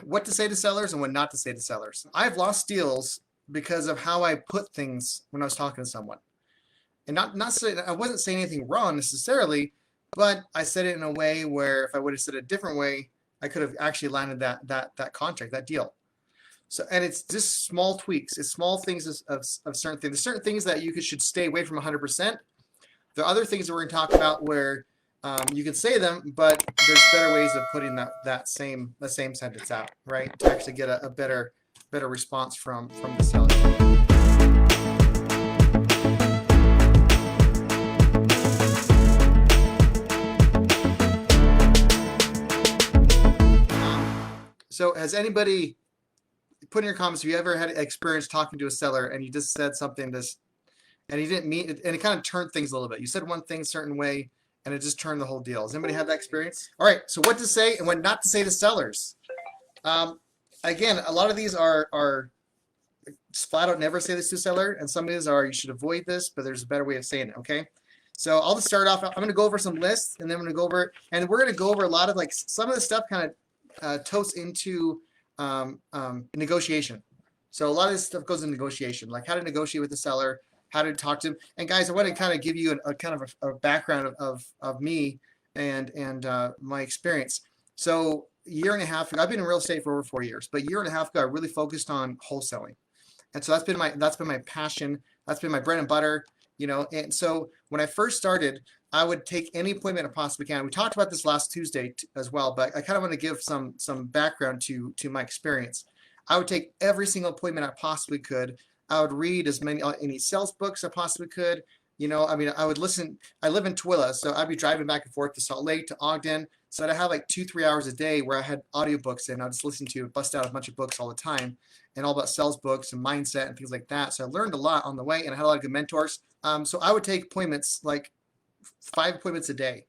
what to say to sellers and what not to say to sellers. I've lost deals because of how I put things when I was talking to someone. And not saying I wasn't saying anything wrong necessarily, but I said it in a way where if I would have said it a different way, I could have actually landed that contract, that deal. So, and it's just small tweaks. It's small things of certain things. There's certain things that you should stay away from 100%. There are other things that we're going to talk about where you can say them, but there's better ways of putting the same sentence out, right? To actually get a better response from the seller. So has anybody put in your comments, have you ever had experience talking to a seller and you just said something and you didn't mean it, and it kind of turned things a little bit? You said one thing a certain way and it just turned the whole deal. Does anybody have that experience? All right, so what to say and what not to say to sellers. Again, a lot of these are flat out never say this to a seller, and some of these are you should avoid this, but there's a better way of saying it, okay? So I'll just start off. I'm going to go over some lists, and then I'm going to go over, and we're going to go over a lot of like some of the stuff kind of totes into negotiation. So a lot of this stuff goes into negotiation, like how to negotiate with the seller, how to talk to them. And guys, I want to kind of give you a kind of a background of me and my experience. So a year and a half ago, I've been in real estate for over 4 years, but a year and a half ago, I really focused on wholesaling. And so that's been my passion. That's been my bread and butter, you know. And so when I first started, I would take any appointment I possibly can. We talked about this last Tuesday as well, but I kind of want to give some background to my experience. I would take every single appointment I possibly could. I would read as many any sales books I possibly could. You know, I mean, I would listen. I live in Tooele, so I'd be driving back and forth to Salt Lake, to Ogden. So I'd have like 2-3 hours a day where I had audiobooks and I'd just listen to, bust out a bunch of books all the time, and all about sales books and mindset and things like that. So I learned a lot on the way, and I had a lot of good mentors. So I would take appointments, like 5 appointments a day,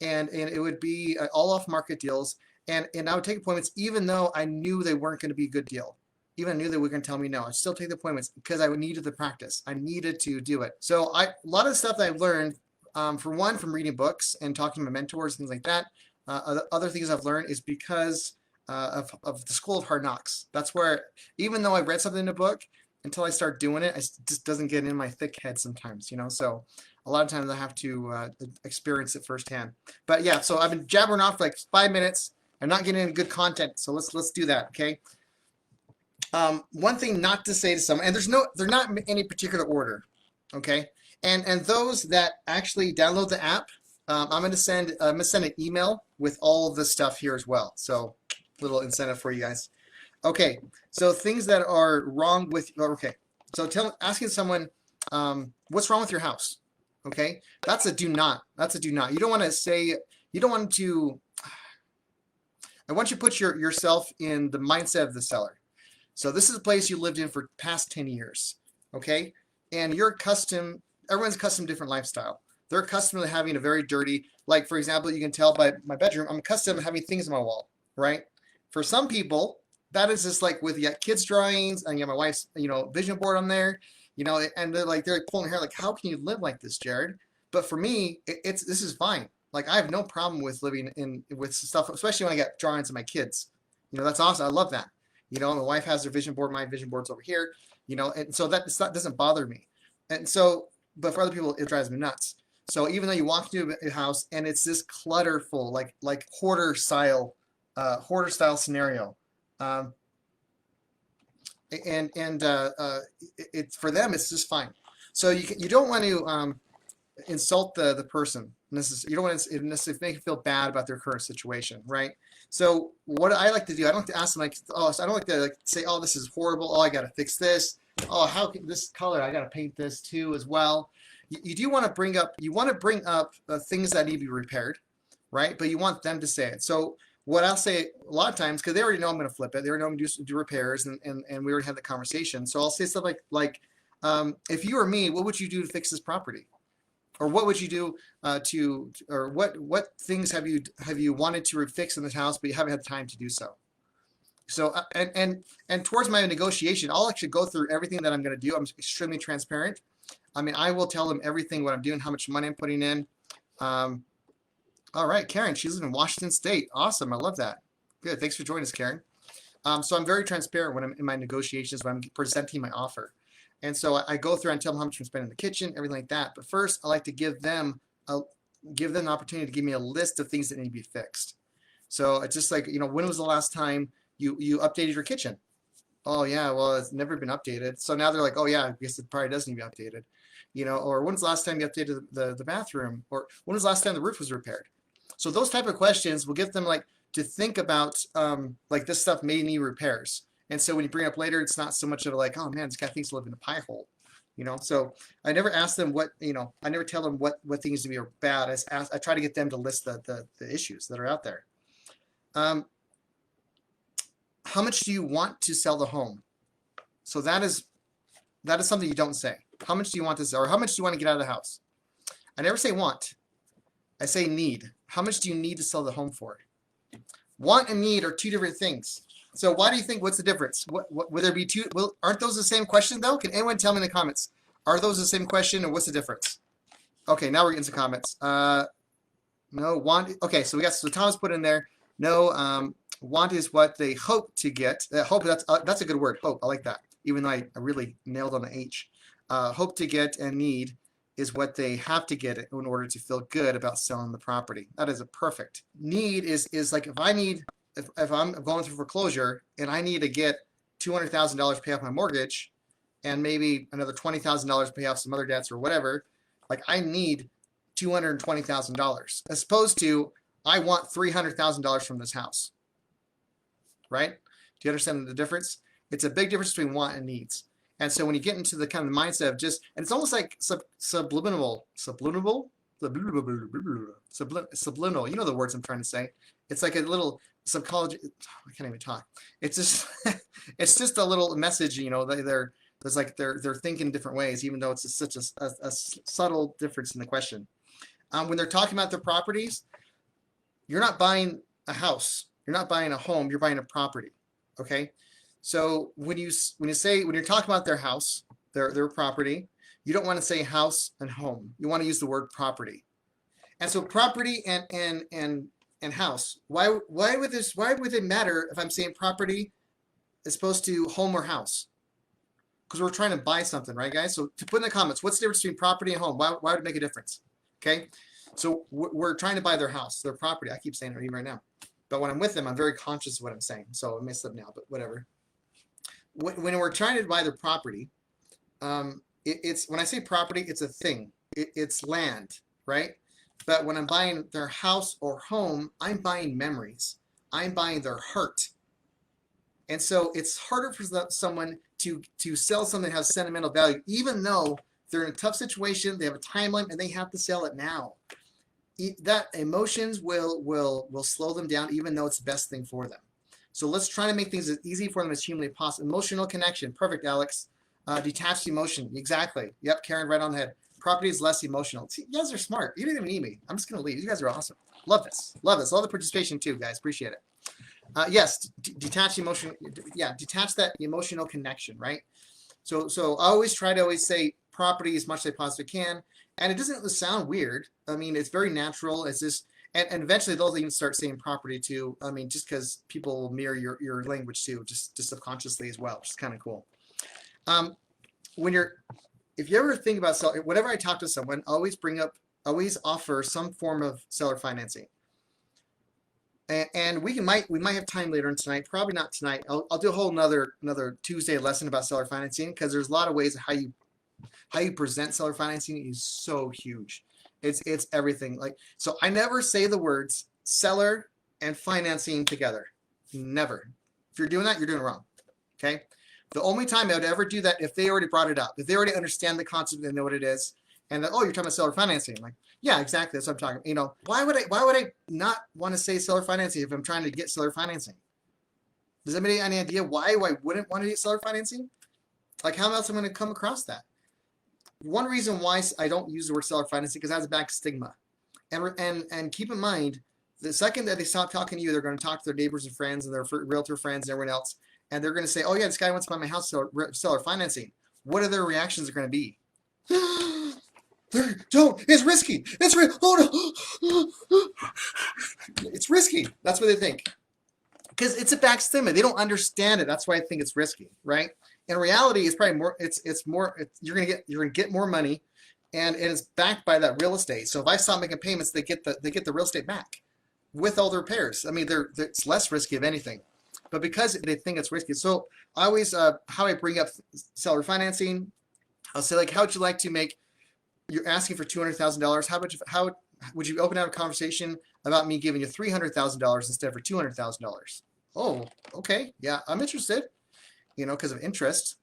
and it would be all off market deals. And I would take appointments even though I knew they weren't going to be a good deal. Even I knew they were going to tell me no. I'd still take the appointments because I needed the practice. I needed to do it. So a lot of the stuff that I've learned, for one, from reading books and talking to my mentors, things like that. Other things I've learned is because of the School of Hard Knocks. That's where, even though I read something in a book, until I start doing it, it just doesn't get in my thick head sometimes, you know. So a lot of times I have to experience it firsthand. But yeah, so I've been jabbering off for like 5 minutes. I'm not getting any good content, so let's do that, okay? One thing not to say to someone, and they're not in any particular order, okay? And those that actually download the app, I'm gonna send an email with all the stuff here as well. So little incentive for you guys. Okay, so things that are wrong with, okay, so asking someone what's wrong with your house, okay? That's a do not. That's a do not. You don't want to say, you don't want to, I want you to put yourself in the mindset of the seller. So this is a place you lived in for past 10 years, okay? And you're accustomed, everyone's accustomed to different lifestyle. They're accustomed to having a very dirty, like for example, you can tell by my bedroom, I'm accustomed to having things on my wall, right? For some people, that is just like with kids' drawings, and my wife's, you know, vision board on there, you know, and they're like pulling their hair, like, how can you live like this, Jared? But for me, this is fine. Like, I have no problem with living with stuff, especially when I get drawings of my kids. You know, that's awesome. I love that. You know, my wife has her vision board, my vision board's over here, you know, and so that doesn't bother me. And so, but for other people, it drives me nuts. So even though you walk into a house and it's this clutterful, like hoarder style scenario, it's for them, it's just fine. So you don't want to insult the person. You don't want to necessarily make them feel bad about their current situation, right? So what I like to do, I don't like to ask them like, oh, so I don't like to say, oh, this is horrible. Oh, I got to fix this. Oh, how can this color? I got to paint this too as well. You do want to bring up, things that need to be repaired, right? But you want them to say it. So what I'll say a lot of times, because they already know I'm going to flip it, they already know I'm going to do repairs, and we already had the conversation. So I'll say stuff like if you were me, what would you do to fix this property? Or what would you do or what things have you wanted to fix in this house, but you haven't had time to do so? So and towards my negotiation, I'll actually go through everything that I'm going to do. I'm extremely transparent. I mean, I will tell them everything, what I'm doing, how much money I'm putting in. All right, Karen, she's in Washington State. Awesome, I love that. Good, thanks for joining us, Karen. So I'm very transparent when I'm in my negotiations, when I'm presenting my offer. And so I go through and tell them how much I'm spending in the kitchen, everything like that. But first, I like to give them an opportunity to give me a list of things that need to be fixed. So it's just like, when was the last time you updated your kitchen? Oh yeah, well, it's never been updated. So now they're like, oh yeah, I guess it probably does need to be updated. Or when's the last time you updated the bathroom? Or when was the last time the roof was repaired? So those type of questions will get them like to think about like this stuff may need repairs. And so when you bring it up later, it's not so much of like, oh man, this guy thinks I live in a pie hole. So I never ask them what, I never tell them what things to be are bad. I try to get them to list the issues that are out there. How much do you want to sell the home? So that is something you don't say. How much do you want to sell, or how much do you want to get out of the house? I never say want. I say need. How much do you need to sell the home for? Want and need are two different things. So why do you think, what's the difference? Would there be two? Well, aren't those the same question though? Can anyone tell me in the comments? Are those the same question, or what's the difference? Okay, now we're getting some comments. No, want. Okay, so Thomas put in there. No, want is what they hope to get. Hope, that's a good word. Hope, I like that. Even though I really nailed on the H. Hope to get and need is what they have to get in order to feel good about selling the property. That is a perfect. Need is like if I'm going through foreclosure and I need to get $200,000 to pay off my mortgage and maybe another $20,000 to pay off some other debts or whatever, like I need $220,000 as opposed to I want $300,000 from this house, right? Do you understand the difference? It's a big difference between want and needs. And so when you get into the kind of mindset of just, and it's almost like subliminal, subliminal, you know the words I'm trying to say. It's like a little subconscious, I can't even talk. It's just, it's just a little message, they're thinking different ways, even though it's such a subtle difference in the question. When they're talking about their properties, you're not buying a house, you're not buying a home, you're buying a property, okay? So when you're talking about their house, their property, you don't want to say house and home. You want to use the word property. And so property and house. Why would it matter if I'm saying property as opposed to home or house? Because we're trying to buy something, right, guys? So to put in the comments, what's the difference between property and home? Why would it make a difference? Okay, so we're trying to buy their house, their property. I keep saying it even right now, but when I'm with them, I'm very conscious of what I'm saying. So it may slip now, but whatever. When we're trying to buy their property, it's when I say property, it's a thing. It's land, right? But when I'm buying their house or home, I'm buying memories. I'm buying their heart. And so it's harder for someone to sell something that has sentimental value, even though they're in a tough situation, they have a timeline, and they have to sell it now. That emotions will slow them down, even though it's the best thing for them. So let's try to make things as easy for them as humanly possible. Emotional connection. Perfect, Alex. Detached emotion. Exactly. Yep, Karen, right on the head. Property is less emotional. See, you guys are smart. You didn't even need me. I'm just going to leave. You guys are awesome. Love this. Love this. Love the participation too, guys. Appreciate it. Yes, detached emotion. Yeah, detach that emotional connection, right? So I always try to say property as much as I possibly can. And it doesn't sound weird. I mean, it's very natural. It's just, and eventually they'll even start saying property too. I mean, just because people will mirror your language too, just subconsciously as well, which is kind of cool. If you ever think about selling, whenever I talk to someone, always offer some form of seller financing. And we might have time later on tonight, probably not tonight. I'll do a whole another Tuesday lesson about seller financing, because there's a lot of ways of how you present seller financing is so huge. It's everything. Like, so I never say the words seller and financing together. Never. If you're doing that, you're doing it wrong. Okay. The only time I would ever do that if they already brought it up, if they already understand the concept, they know what it is, and that, oh, you're talking about seller financing. I'm like, yeah, exactly. That's what I'm talking. Why would I not want to say seller financing if I'm trying to get seller financing? Does anybody have any idea why I wouldn't want to get seller financing? Like, how else am I going to come across that? One reason why I don't use the word seller financing because it has a bad stigma. And keep in mind, the second that they stop talking to you, they're going to talk to their neighbors and friends and their realtor friends and everyone else, and they're going to say, oh yeah, this guy wants to buy my house, seller financing. What are their reactions are going to be? Don't. It's risky. Oh no. It's risky. That's what they think. because it's a back stigma. They don't understand it. That's why I think it's risky, right? In reality, it's probably more. You're gonna get more money, and it's backed by that real estate. So if I stop making payments, they get the real estate back with all the repairs. I mean, it's less risky of anything, but because they think it's risky. So I always how I bring up seller financing, I'll say like, how would you like to make? You're asking for $200,000. How would you open up a conversation about me giving you $300,000 instead for $200,000? Oh, okay, yeah, I'm interested. Because of interest.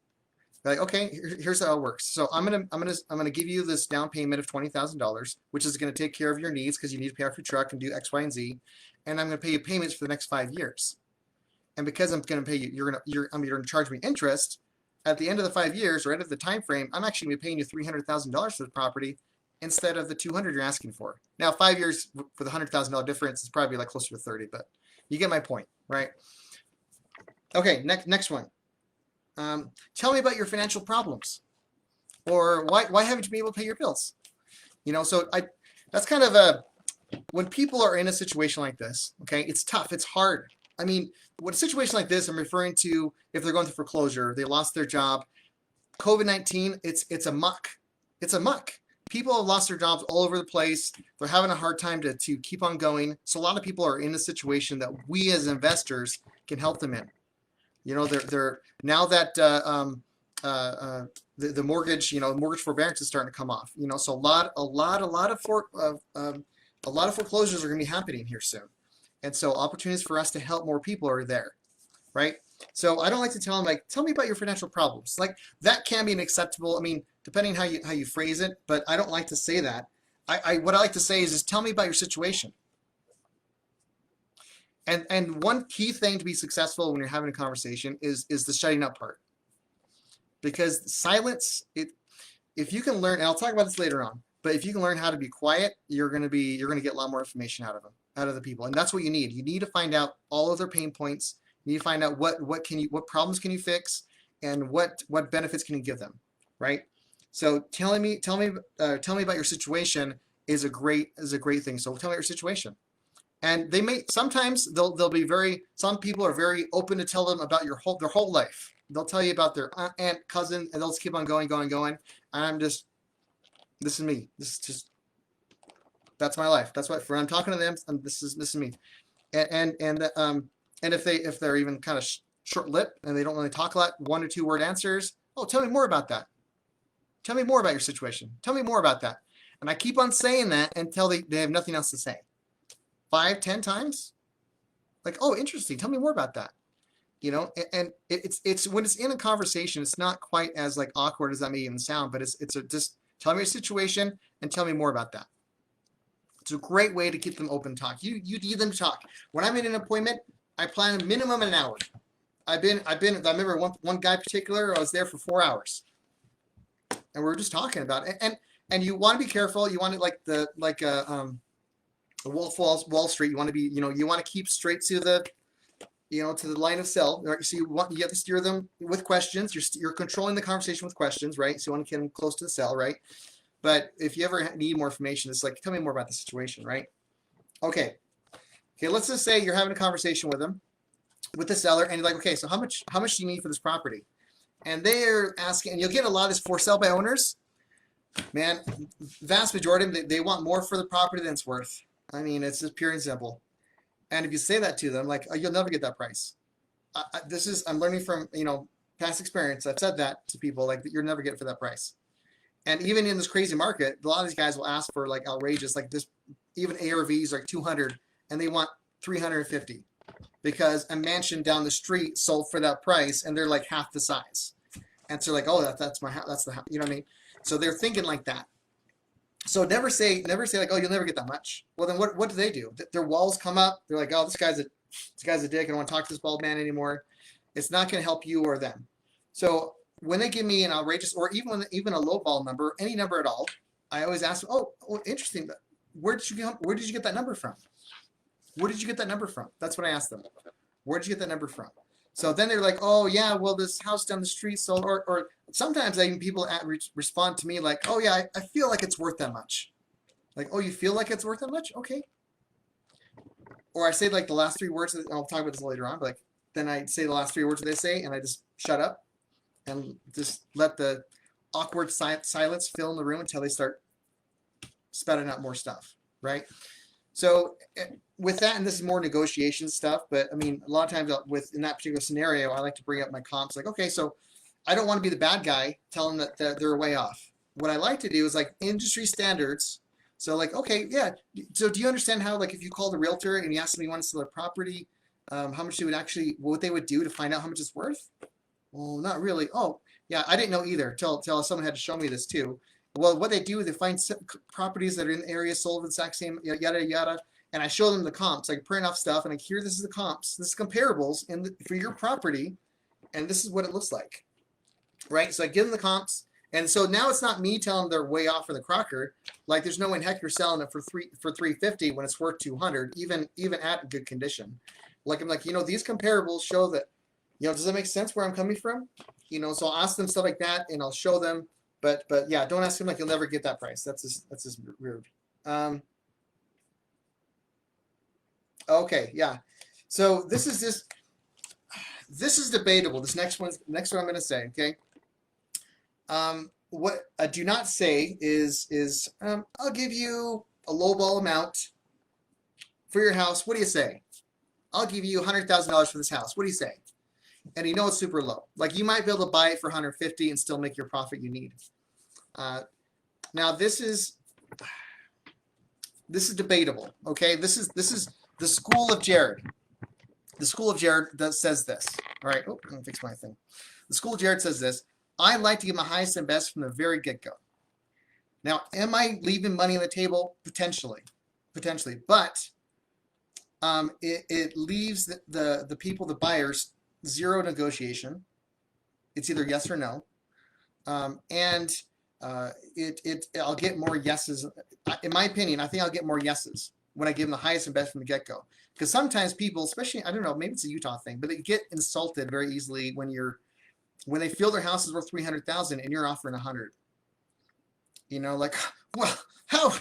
Like, okay, here's how it works. So I'm gonna give you this down payment of $20,000, which is gonna take care of your needs because you need to pay off your truck and do X, Y, and Z, and I'm gonna pay you payments for the next 5 years. And because I'm gonna pay you, you're gonna charge me interest. At the end of the 5 years, or end of the time frame, I'm actually gonna be paying you $300,000 for the property instead of the $200,000 you're asking for. Now, 5 years for the $100,000 difference is probably like closer to 30, but you get my point, right? Okay, next one. Tell me about your financial problems, or why haven't you been able to pay your bills? So that's kind of when people are in a situation like this, okay, it's tough, it's hard. I mean, what a situation like this, I'm referring to if they're going through foreclosure, they lost their job, COVID-19, it's a muck. It's a muck. People have lost their jobs all over the place. They're having a hard time to keep on going. So a lot of people are in a situation that we as investors can help them in. They're now that the mortgage, mortgage forbearance is starting to come off. So a lot of foreclosures are going to be happening here soon, and so opportunities for us to help more people are there, right? So I don't like to tell them like, tell me about your financial problems. Like that can be an acceptable. I mean, depending how you phrase it, but I don't like to say that. What I like to say is tell me about your situation. And one key thing to be successful when you're having a conversation is the shutting up part. Because silence, if you can learn, and I'll talk about this later on, but if you can learn how to be quiet, you're gonna get a lot more information out of the people. And that's what you need. You need to find out all of their pain points. You need to find out what problems can you fix, and what benefits can you give them, right? So telling me about your situation is a great thing. So tell me your situation. And sometimes they'll be some people are very open to tell them about their whole life. They'll tell you about their aunt, cousin, and they'll just keep on going. And this is me. That's my life. That's what, when I'm talking to them, this is me. And if they're even kind of short-lipped and they don't really talk a lot, 1 or 2 word answers. Oh, tell me more about that. Tell me more about your situation. Tell me more about that. And I keep on saying that until they have nothing else to say. 5, 10 times, like, oh, interesting. Tell me more about that. And it's when it's in a conversation, it's not quite as like awkward as that may even sound, but just tell me your situation and tell me more about that. It's a great way to keep them open to talk. You need them to talk. When I'm in an appointment, I plan a minimum an hour. I remember one guy in particular, I was there for 4 hours, and we were just talking about it. And you want to be careful. You want to Wall Street. You want to be, you want to keep straight to the line of sell. Right? So you have to steer them with questions. You're controlling the conversation with questions, right? So you want to get them close to the sell, right? But if you ever need more information, it's like, tell me more about the situation, right? Okay. Let's just say you're having a conversation with the seller, and you're like, okay, so how much do you need for this property? And they're asking, and you'll get a lot of this for sale by owners. Man, vast majority of them, they want more for the property than it's worth. I mean, it's just pure and simple. And if you say that to them, like, oh, you'll never get that price. I'm learning from, past experience. I've said that to people, like, you'll never get it for that price. And even in this crazy market, a lot of these guys will ask for like outrageous, like this, even ARVs like 200, and they want 350 because a mansion down the street sold for that price, and they're like half the size. And so like, oh, that's my house. That's the house. You know what I mean? So they're thinking like that. So never say like, oh, you'll never get that much. Well, then what do they do? Their walls come up. They're like, oh, this guy's a dick. I don't want to talk to this bald man anymore. It's not going to help you or them. So when they give me an outrageous, or even a low ball number, any number at all, I always ask them, oh, interesting. Where did you get that number from? Where did you get that number from? That's what I ask them. Where did you get that number from? So then they're like, oh yeah, well this house down the street sold, or sometimes even people respond to me like, oh yeah, I feel like it's worth that much. Like, oh, you feel like it's worth that much? Okay. or I say like the last 3 words, and I'll talk about this later on, but like then I say the last 3 words that they say, and I just shut up and just let the awkward silence fill in the room until they start spouting out more stuff, right? So with that, and this is more negotiation stuff, but I mean, a lot of times in that particular scenario, I like to bring up my comps. Like, okay, so I don't want to be the bad guy telling them that they're way off. What I like to do is like industry standards. So like, okay, yeah. So do you understand how like if you called a realtor and you asked them you want to sell a property, how much they would actually, what they would do to find out how much it's worth? Well, not really. Oh, yeah, I didn't know either till someone had to show me this too. Well, what they do is they find properties that are in the area sold in the exact same yada yada, and I show them the comps. I print off stuff, and I here this is the comps, this is comparables for your property, and this is what it looks like, right? So I give them the comps, and so now it's not me telling them they're way off for the Crocker. Like there's no way in heck you're selling it for 350 when it's worth 200, even at good condition. Like I'm like, these comparables show that, does that make sense where I'm coming from? So I'll ask them stuff like that, and I'll show them. But yeah, don't ask him like you'll never get that price. That's just rude. Okay, yeah. So this is debatable. This next one I'm going to say. Okay. What I do not say is I'll give you a lowball amount for your house. What do you say? I'll give you $100,000 for this house. What do you say? And it's super low. Like you might be able to buy it for 150 and still make your profit you need. Now this is debatable. Okay, this is the school of Jared. The school of Jared says this. All right. Oh, I'm gonna fix my thing. The school of Jared says this. I like to give my highest and best from the very get-go. Now, am I leaving money on the table? Potentially, but it leaves the people, the buyers, zero negotiation. It's either yes or no, and I'll get more yeses. In my opinion, I think I'll get more yeses when I give them the highest and best from the get-go. Because sometimes people, especially, I don't know, maybe it's a Utah thing, but they get insulted very easily when they feel their house is worth 300,000 and you're offering 100. Like, well, how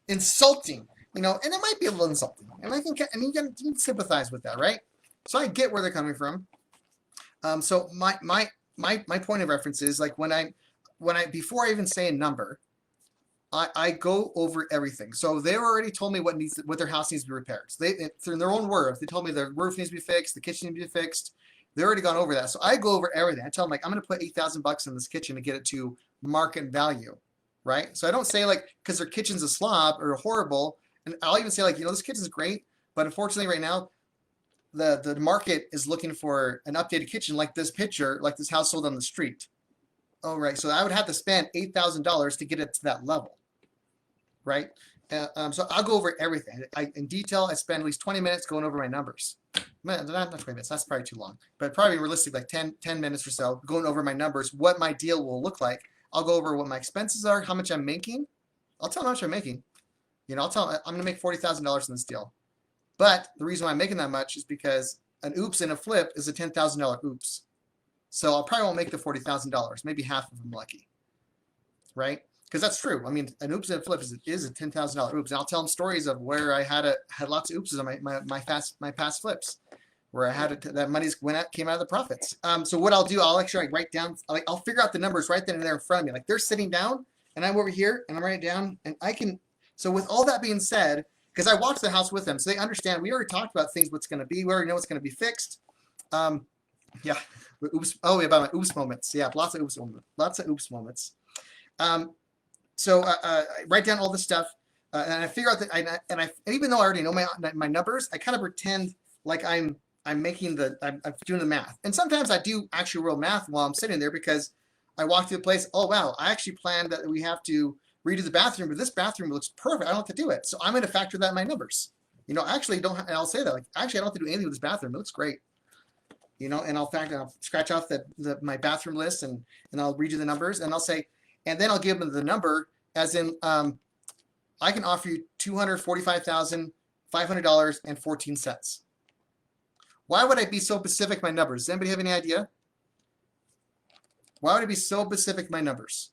insulting, and it might be a little insulting, and I think, and you can sympathize with that, right? So I get where they're coming from. So my point of reference is like when I before I even say a number, I go over everything. So they already told me what their house needs to be repaired. So in their own words, they told me the roof needs to be fixed, the kitchen needs to be fixed. They already gone over that. So I go over everything. I tell them like I'm going to put $8,000 in this kitchen to get it to market value, right? So I don't say like because their kitchen's a slob or horrible, and I'll even say like this kitchen's great, but unfortunately right now the market is looking for an updated kitchen like this picture, like this house sold on the street. Oh, right. So I would have to spend $8,000 to get it to that level, right? So I'll go over everything. In detail, I spend at least 20 minutes going over my numbers. Not 20 minutes. That's probably too long. But probably realistic, like 10 minutes or so, going over my numbers, what my deal will look like. I'll go over what my expenses are, how much I'm making. I'll tell them how much I'm making. I'll tell them I'm going to make $40,000 in this deal. But the reason why I'm making that much is because an oops and a flip is a $10,000 oops. So I'll probably won't make the $40,000. Maybe half of them lucky, right? Because that's true. I mean, an oops and a flip is a $10,000 oops. And I'll tell them stories of where I had lots of oopses on my past flips, where I had that money came out of the profits. So what I'll do, I'll actually write down. I'll figure out the numbers right then and there in front of me. Like they're sitting down, and I'm over here, and I'm writing it down, and I can. So with all that being said, because I watched the house with them, so they understand. We already talked about things. What's going to be. We already know what's going to be fixed. Yeah. Oops. Oh, yeah, about my oops moments. Yeah, lots of oops moments. So I write down all this stuff, and I figure out that and even though I already know my numbers, I kind of pretend like I'm making I'm doing the math. And sometimes I do actually real math while I'm sitting there because I walk through the place. Oh wow, I actually planned that we have to redo the bathroom, but this bathroom looks perfect. I don't have to do it, so I'm going to factor that in my numbers. Actually don't. And I'll say that like actually I don't have to do anything with this bathroom. It looks great. And I'll scratch off my bathroom list and I'll redo the numbers and I'll say, and then I'll give them the number as in, I can offer you $245,500.14. Why would I be so specific in my numbers? Does anybody have any idea? Why would I be so specific in my numbers?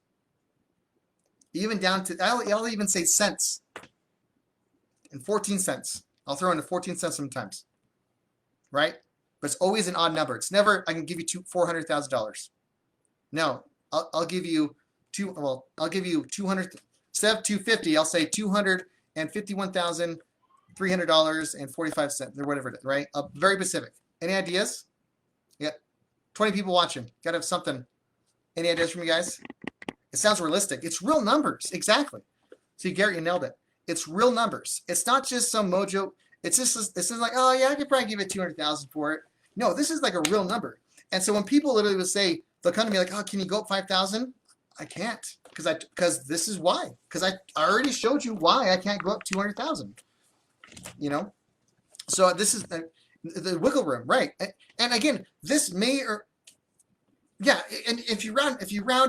Even down to, I'll even say cents and 14 cents. I'll throw in a 14 cents sometimes, right? But it's always an odd number. It's never, I can give you $400,000. No, I'll give you I'll give you 200, instead of 250, I'll say $251,300.45 or whatever it is, right? Very specific. Any ideas? Yeah, 20 people watching. Got to have something. Any ideas from you guys? It sounds realistic. It's real numbers. Exactly. See, Garrett, you nailed it. It's real numbers. It's not just some mojo. It's just, this is like, oh yeah, I could probably give it 200,000 for it. No, this is like a real number. And so when people literally would say, they'll come to me like, oh, can you go up 5,000? I can't, because this is why. Because I already showed you why I can't go up 200,000. You know, so this is the wiggle room, right? And again, this may or yeah, and if you round,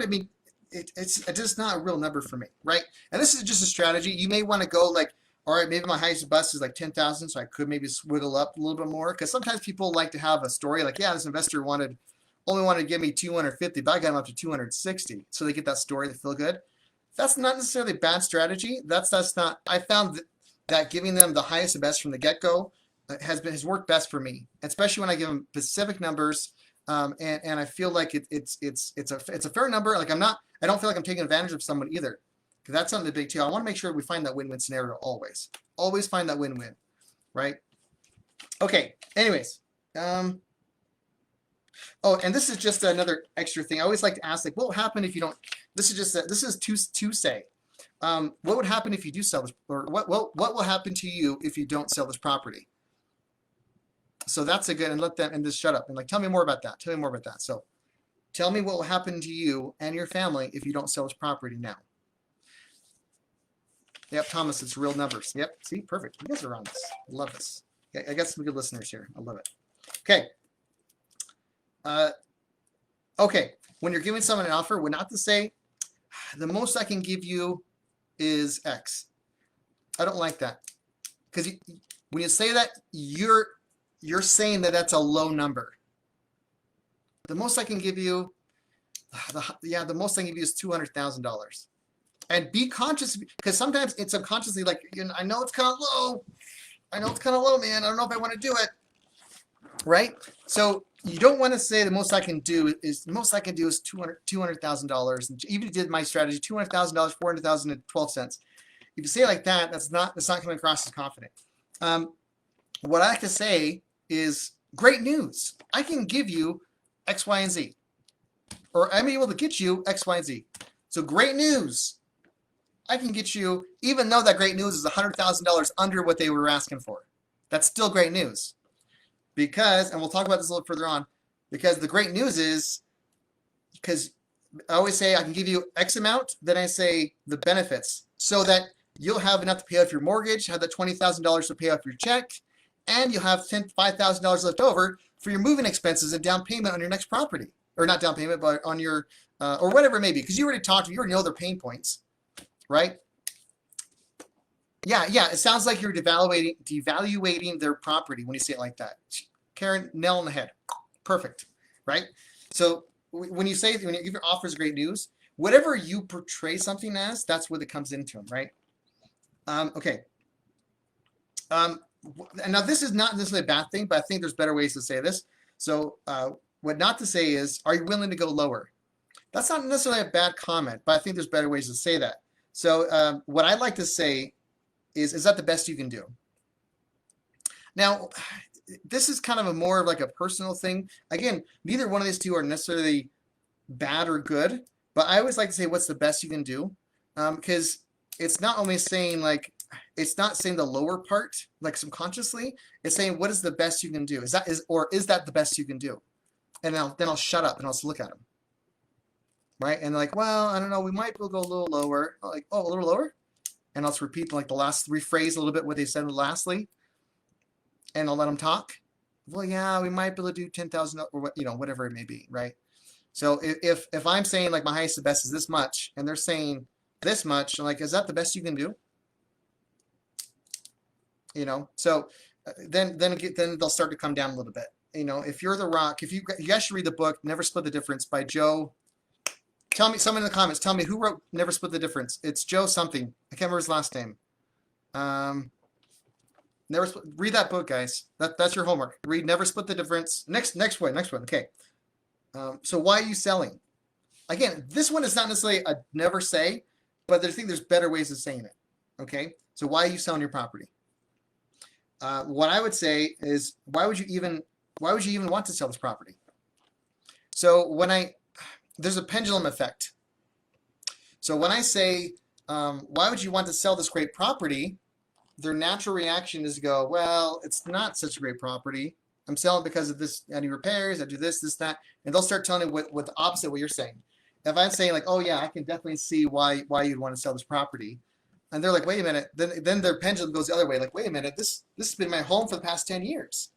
I mean, it's just not a real number for me, right? And this is just a strategy. You may want to go like, all right, maybe my highest bust is like 10,000, so I could maybe wiggle up a little bit more, because sometimes people like to have a story like, yeah, this investor only wanted to give me 250, but I got him up to 260, so they get that story, they feel good. That's not necessarily a bad strategy. That's not. I found that giving them the highest and best from the get-go has worked best for me, especially when I give them specific numbers, and I feel like it's a fair number. Like I don't feel like I'm taking advantage of someone either, because that's something big too. I want to make sure we find that win-win scenario always. Always find that win-win, right? Okay. Anyways. Oh, and this is just another extra thing. I always like to ask, like, what will happen if you don't? This is to say, what would happen if you do sell this, or what will happen to you if you don't sell this property? So that's a good, and let them and just shut up and like tell me more about that. Tell me more about that. So, tell me what will happen to you and your family if you don't sell this property now. Yep, Thomas, it's real numbers. Yep, see, perfect. You guys are on this. I love this. Okay, I got some good listeners here. I love it. Okay. Okay, when you're giving someone an offer, we're not to say, the most I can give you is X. I don't like that, because when you say that, you're saying that that's a low number. The most I can give you, the most I can give you is $200,000. And be conscious, because sometimes it's subconsciously like, I know it's kind of low. I know it's kind of low, man. I don't know if I want to do it. Right? So you don't want to say the most I can do is $200,000. And even if you did my strategy, $200,000, $400,012. If you say it like that, that's not coming across as confident. What I like to say is, great news. I can give you X, Y, and Z. Or I'm able to get you X, Y, and Z. So great news. I can get you, even though that great news is $100,000 under what they were asking for. That's still great news. Because, and we'll talk about this a little further on, because the great news is, because I always say I can give you X amount, then I say the benefits, so that you'll have enough to pay off your mortgage, have that $20,000 to pay off your check, and you'll have $5,000 left over for your moving expenses and down payment on your next property. Or not down payment, but on your, or whatever it may be, because you already know their pain points, right? Yeah, it sounds like you're devaluating their property when you say it like that. Karen, nail on the head. Perfect, right? So when you give your offers great news, whatever you portray something as, that's what it comes into them, right? Okay. And now this is not necessarily a bad thing, but I think there's better ways to say this. So what not to say is, are you willing to go lower? That's not necessarily a bad comment, but I think there's better ways to say that. So what I like to say is that the best you can do? Now, this is kind of more of like a personal thing. Again, neither one of these two are necessarily bad or good, but I always like to say, what's the best you can do? Because it's not only saying like, it's not saying the lower part, like subconsciously, it's saying, what is the best you can do? Is that the best you can do? And then I'll shut up and I'll just look at them. Right? And they're like, well, I don't know, we might go a little lower. I'm like, oh, a little lower? And I'll just repeat like rephrase a little bit what they said lastly. And I'll let them talk. Well, yeah, we might be able to do 10,000 or whatever it may be, right? So if I'm saying like my highest and best is this much, and they're saying this much, I'm like, is that the best you can do? So then they'll start to come down a little bit. If you're the rock, you guys should read the book Never Split the Difference by Joe. Tell me, someone in the comments, tell me who wrote Never Split the Difference. It's Joe something. I can't remember his last name. Read that book, guys. That's your homework. Read Never Split the Difference. Next one. Okay. So why are you selling? Again, this one is not necessarily a never say, but I think there's better ways of saying it. Okay. So why are you selling your property? What I would say is, why would you even want to sell this property? So there's a pendulum effect. So when I say, why would you want to sell this great property? Their natural reaction is to go, well, it's not such a great property. I'm selling because of this, I need repairs, I do this, that, and they'll start telling you what the opposite of what you're saying. If I'm saying like, oh yeah, I can definitely see why you'd want to sell this property, and they're like, wait a minute, then their pendulum goes the other way, like, wait a minute, this has been my home for the past 10 years.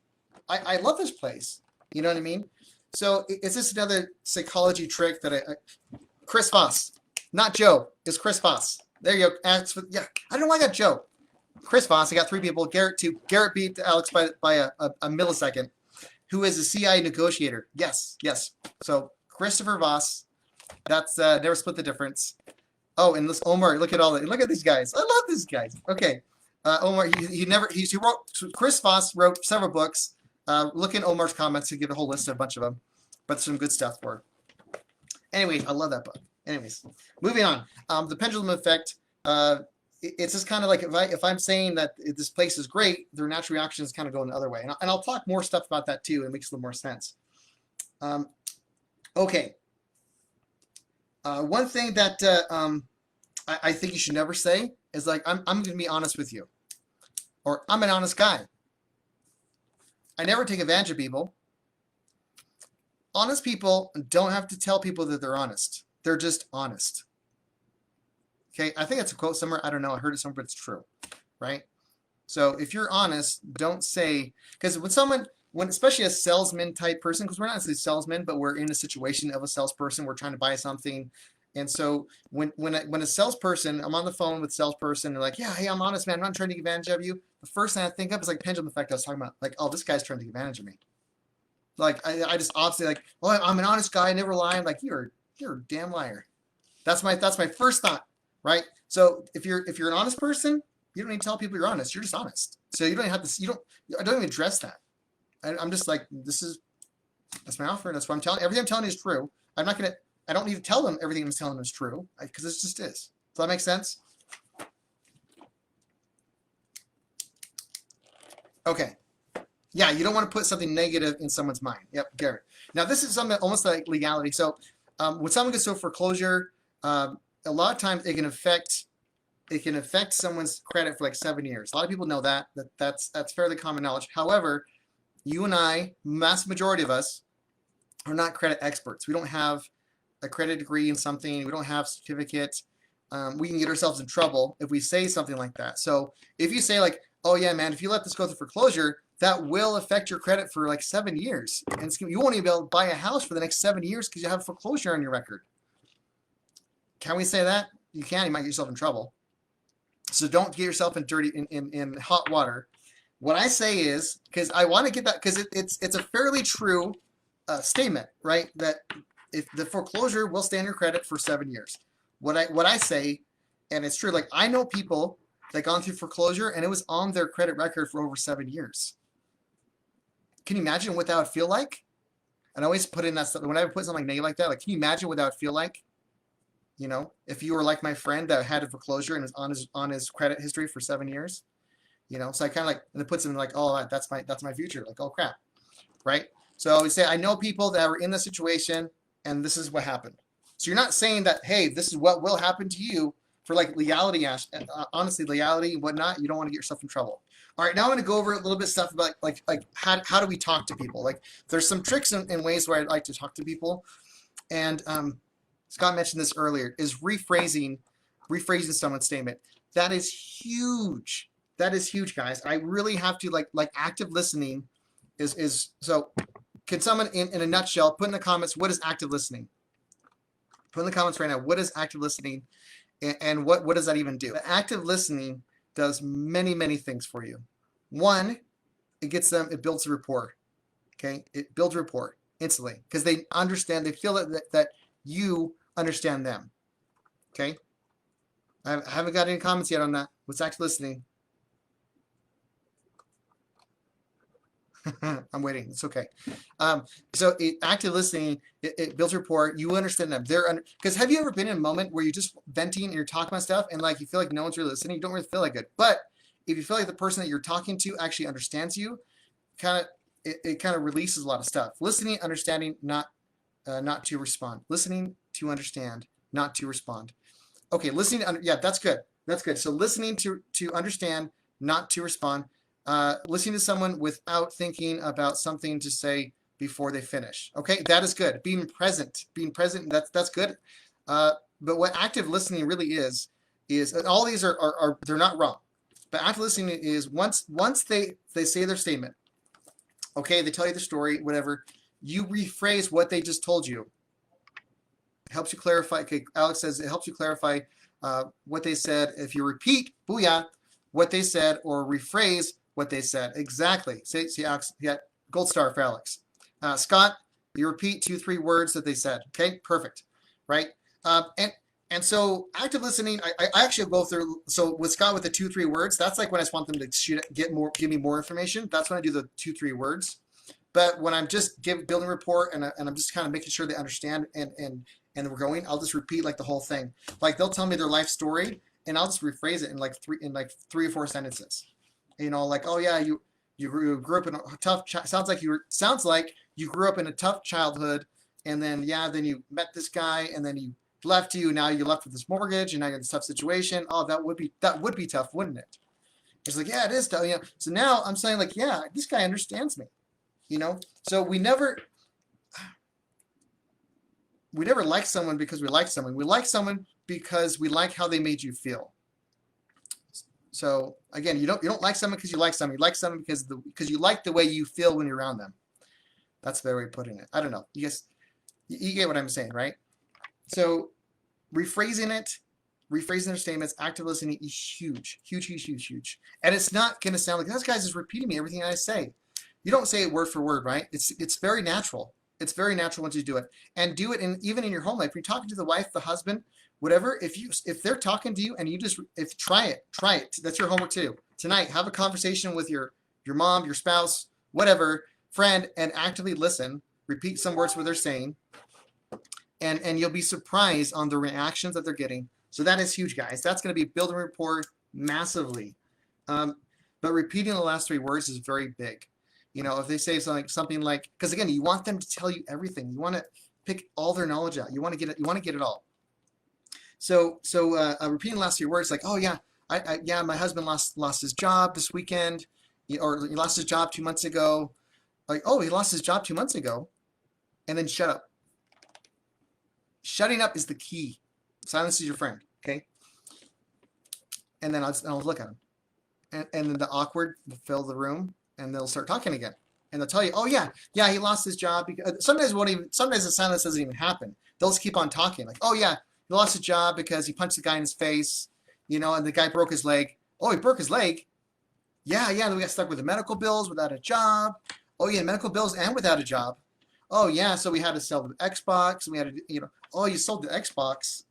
I love this place. You know what I mean? So it's just another psychology trick that Chris Voss, not Joe, it's Chris Voss. There you go. Yeah, I don't know why I got Joe. Chris Voss, I got 3 people. Garrett beat Alex by a millisecond. Who is a CIA negotiator? Yes. So Christopher Voss, that's Never Split the Difference. Oh, and this Omar, look at these guys. I love these guys. Okay, Omar, he wrote. Chris Voss wrote several books. Look in Omar's comments to get a whole list of a bunch of them, but some good stuff for. Anyways, I love that book. Anyways, moving on. The pendulum effect. It's just kind of like if I'm saying that this place is great, their natural reaction is kind of going the other way. And I'll talk more stuff about that too. It makes a little more sense. Okay. One thing that I think you should never say is like, I'm going to be honest with you. Or I'm an honest guy. I never take advantage of people. Honest people don't have to tell people that they're honest. They're just honest. Okay, I think that's a quote somewhere. I don't know. I heard it somewhere, but it's true, right? So if you're honest, don't say, because when especially a salesman type person, because we're not necessarily salesmen, but we're in a situation of a salesperson, we're trying to buy something. And so when a salesperson, I'm on the phone with a salesperson, they're like, yeah, hey, I'm honest, man. I'm not trying to take advantage of you. The first thing I think of is like pendulum effect I was talking about. Like, oh, this guy's trying to take advantage of me. Like, I just obviously like, well, I'm an honest guy, I never lie. I'm like, you're a damn liar. That's my first thought. Right. So if you're an honest person, you don't need to tell people you're honest. You're just honest. So you don't have to. I don't even address that. I'm just like, that's my offer. That's what I'm telling. Everything I'm telling you is true. I don't need to tell them everything I'm telling them is true because it just is. Does that make sense? Okay. Yeah, you don't want to put something negative in someone's mind. Yep, Garrett. Now this is something almost like legality. So when someone gets to foreclosure. A lot of times it can affect someone's credit for like 7 years. A lot of people know that's fairly common knowledge. However, you and I, mass majority of us, are not credit experts. We don't have a credit degree in something. We don't have certificates. We can get ourselves in trouble if we say something like that. So if you say like, oh yeah, man, if you let this go through foreclosure, that will affect your credit for like 7 years. And you won't even be able to buy a house for the next 7 years because you have foreclosure on your record. Can we say that? You can. You might get yourself in trouble. So don't get yourself in hot water. What I say is, because I want to get that, because it's a fairly true statement, right? That if the foreclosure will stand your credit for 7 years. What I say, and it's true. Like I know people that gone through foreclosure and it was on their credit record for over 7 years. Can you imagine what that would feel like? And I always put in that stuff. When I put something negative like that, like, can you imagine what that would feel like? You know, if you were like my friend that had a foreclosure and was on his credit history for 7 years, you know, so I kind of like, and it puts him like, oh, that's my future. Like, oh crap, right? So we say, I know people that were in the situation and this is what happened. So you're not saying that, hey, this is what will happen to you for like legality, honestly, legality and whatnot. You don't want to get yourself in trouble. All right, now I'm going to go over a little bit of stuff about like how do we talk to people? Like there's some tricks and ways where I'd like to talk to people. And Scott mentioned this earlier, is rephrasing someone's statement. That is huge. That is huge, guys. I really have to like active listening is so. Can someone in a nutshell put in the comments what is active listening? Put in the comments right now. What is active listening, and what does that even do? Active listening does many things for you. One, it builds a rapport. Okay, it builds rapport instantly because they understand. They feel that you understand them. Okay, I haven't got any comments yet on that. What's active listening? I'm waiting. It's okay. So active listening, it builds rapport. You understand them. Because have you ever been in a moment where you're just venting and you're talking about stuff and like you feel like no one's really listening? You don't really feel like it. But if you feel like the person that you're talking to actually understands you, it kind of releases a lot of stuff. Listening, understanding, not to respond. Listening to understand, not to respond. Okay, listening. Yeah, that's good. That's good. So listening to understand, not to respond. Listening to someone without thinking about something to say before they finish. Okay, that is good. Being present. That's good. But what active listening really is and all these are they're not wrong. But active listening is once they say their statement. Okay, they tell you the story, whatever. You rephrase what they just told you. It helps you clarify. Okay, Alex says it helps you clarify what they said. If you repeat, booyah, what they said or rephrase what they said. Exactly. See, Alex, yeah, gold star for Alex. Scott, you repeat 2-3 words that they said. Okay, perfect. Right? And so active listening, I actually go through. So with Scott with the 2-3 words, that's like when I just want them to give me more information. That's when I do the 2-3 words. But when I'm just building rapport and I'm just kind of making sure they understand and we're going, I'll just repeat like the whole thing. Like they'll tell me their life story and I'll just rephrase it in like 3 or 4 sentences. You know, like, oh yeah, you grew up in a tough. Sounds like you grew up in a tough childhood, and then then you met this guy, and then he left you. Now you're left with this mortgage, and now you're in this tough situation. Oh, that would be tough, wouldn't it? It's like, yeah, it is tough. You know. So now I'm saying like, yeah, this guy understands me. You know. So we never like someone because we like someone. We like someone because we like how they made you feel. So again, you don't like someone because you like someone. You like someone because you like the way you feel when you're around them. That's the way of putting it. I don't know. You guys, you get what I'm saying, right? So rephrasing their statements, active listening is huge. And it's not going to sound like this guy's just repeating me everything I say. You don't say it word for word, right? It's very natural. It's very natural once you do it, and do it even in your home life. When you're talking to the wife, the husband, whatever. If they're talking to you and you just try it. That's your homework too. Tonight, have a conversation with your mom, your spouse, whatever friend, and actively listen. Repeat some words what they're saying, and you'll be surprised on the reactions that they're getting. So that is huge, guys. That's going to be building rapport massively. But repeating the last 3 words is very big. You know, if they say something like, because again, you want them to tell you everything. You want to pick all their knowledge out. You want to get it. You want to get it all. So repeating the last 3 words, like, oh yeah, my husband lost his job this weekend, or he lost his job 2 months ago. Like, oh, he lost his job 2 months ago, and then shut up. Shutting up is the key. Silence is your friend. Okay. And then I'll look at him, and then the awkward will fill the room. And they'll start talking again, and they'll tell you, "Oh yeah, he lost his job." Because sometimes the silence doesn't even happen. They'll just keep on talking, like, "Oh yeah, he lost his job because he punched the guy in his face, and the guy broke his leg. Oh, he broke his leg. Yeah. Then we got stuck with the medical bills, without a job. Oh yeah, medical bills and without a job. Oh yeah, so we had to sell the Xbox, and we had to, oh, you sold the Xbox."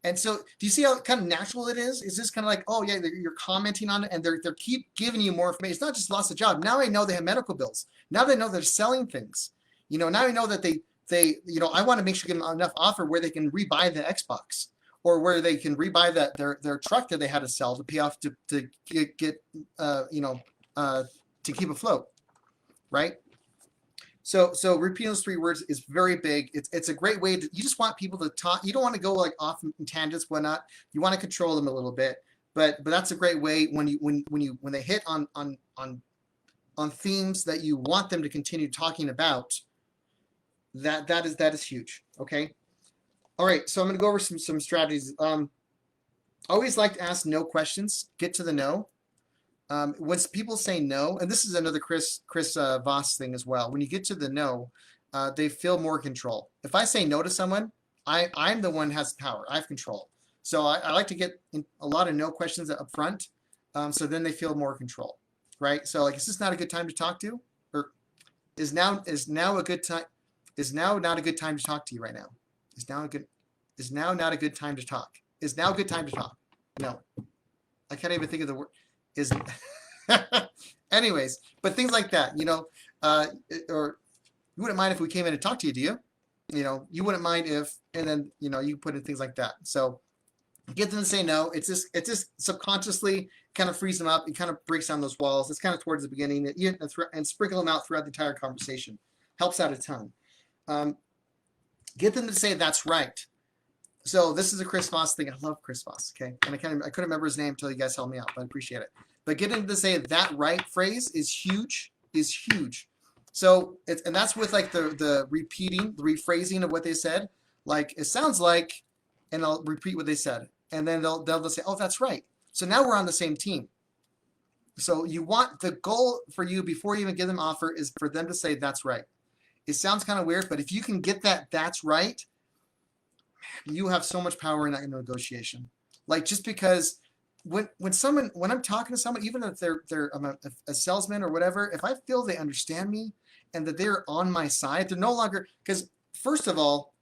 And so, do you see how kind of natural it is? Is this kind of like, oh yeah, you're commenting on it, and they're keep giving you more information. It's not just lost a job. Now I know they have medical bills. Now they know they're selling things. Now I know that they I want to make sure you get enough offer where they can rebuy the Xbox, or where they can rebuy their truck that they had to sell to pay off to get to keep afloat, right? So repeating those 3 words is very big. It's a great way you just want people to talk. You don't want to go like off in tangents, whatnot. You want to control them a little bit, but that's a great way when they hit on themes that you want them to continue talking about. That is huge. Okay. All right. So I'm going to go over some strategies. Always like to ask no questions. Get to the no. When people say no, and this is another Chris Voss thing as well. When you get to the no, they feel more control. If I say no to someone, I'm the one who has power. I have control. So I like to get a lot of no questions up front, so then they feel more control, right? So like, is this not a good time to talk to, or is now a good time? Is now not a good time to talk to you right now? Is now not a good time to talk? Is now a good time to talk? No, I can't even think of the word. Is anyways, but things like that, or you wouldn't mind if we came in and talked to you, do you? You wouldn't mind if, and then, you put in things like that. So get them to say no. It's just subconsciously kind of frees them up. It kind of breaks down those walls. It's kind of towards the beginning, and sprinkle them out throughout the entire conversation. Helps out a ton. Get them to say that's right. So this is a Chris Voss thing. I love Chris Voss. Okay, and I couldn't remember his name until you guys helped me out, but I appreciate it. But getting them to say that right phrase is huge. So and that's with like the repeating, the rephrasing of what they said. Like it sounds like, and I'll repeat what they said, and then they'll say, oh, that's right. So now we're on the same team. So you want the goal for you before you even give them offer is for them to say that's right. It sounds kind of weird, but if you can get that's right, you have so much power in that negotiation. Like just because when I'm talking to someone, even if I'm a salesman or whatever, if I feel they understand me and that they're on my side, they're no longer, because first of all,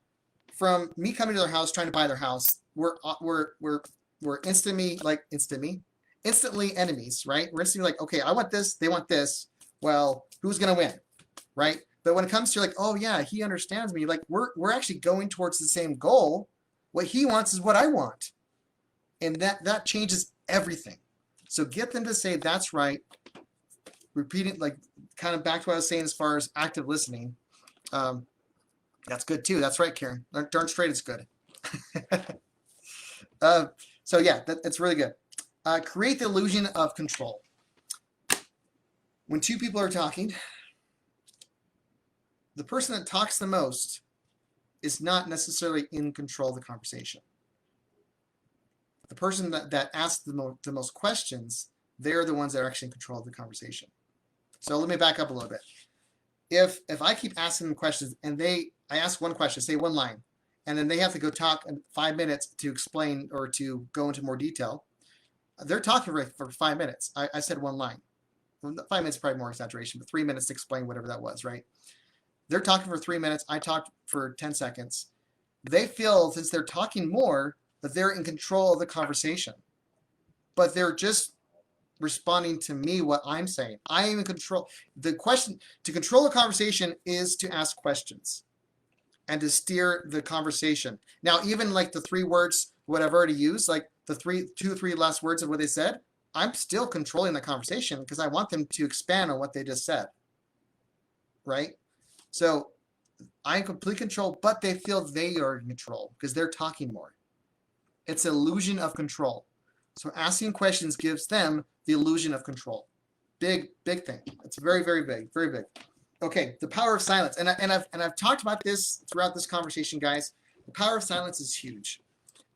from me coming to their house, trying to buy their house, we're instantly enemies, right? We're instantly like, okay, I want this, they want this. Well, who's gonna win, right? But when it comes to like, oh yeah, he understands me, like we're actually going towards the same goal. What he wants is what I want. And that changes everything. So get them to say that's right. Repeat it, like kind of back to what I was saying as far as active listening. That's good too. That's right, Karen. Darn straight it's good. So yeah, it's really good. Create the illusion of control. When two people are talking, the person that talks the most is not necessarily in control of the conversation. The person that asks the most questions, they're the ones that are actually in control of the conversation. So let me back up a little bit. If I keep asking them questions and I ask one question, say one line, and then they have to go talk in 5 minutes to explain or to go into more detail, they're talking for 5 minutes. I said one line. 5 minutes is probably more exaggeration, but 3 minutes to explain whatever that was, right? They're talking for 3 minutes. I talked for 10 seconds. They feel, since they're talking more, that they're in control of the conversation. But they're just responding to me what I'm saying. I am in control. The question to control the conversation is to ask questions and to steer the conversation. Now, even like the 3 words, what I've already used, like the 2 or 3 last words of what they said, I'm still controlling the conversation because I want them to expand on what they just said. Right? So I'm in complete control, but they feel they are in control because they're talking more. It's an illusion of control. So asking questions gives them the illusion of control. Big thing. It's very, very big, very big. Okay, the power of silence. And I've talked about this throughout this conversation, guys. The power of silence is huge.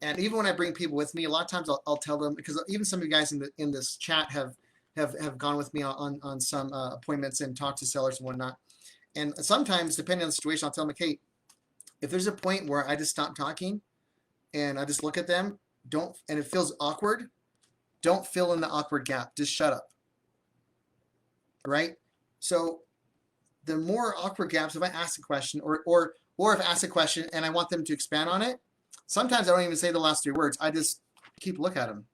And even when I bring people with me, a lot of times I'll tell them, because even some of you guys in this chat have gone with me on some appointments and talked to sellers and whatnot. And sometimes, depending on the situation, I'll tell them, like, hey, if there's a point where I just stop talking and I just look at them, and it feels awkward, don't fill in the awkward gap. Just shut up. Right? So the more awkward gaps, if I ask a question or if I ask a question and I want them to expand on it, sometimes I don't even say the last 3 words. I just keep looking at them.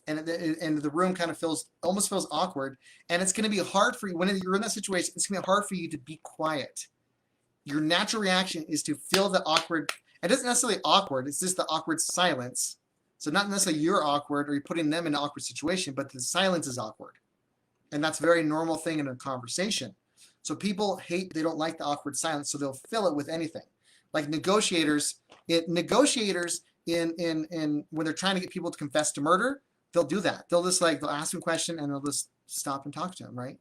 And the room kind of almost feels awkward. And it's going to be hard for you, when you're in that situation, it's going to be hard for you to be quiet. Your natural reaction is to feel the awkward. It isn't necessarily awkward. It's just the awkward silence. So not necessarily you're awkward or you're putting them in an awkward situation, but the silence is awkward. And that's a very normal thing in a conversation. So people they don't like the awkward silence, so they'll fill it with anything. Like negotiators when they're trying to get people to confess to murder, they'll do that. They'll ask them a question and they'll just stop and talk to them, right?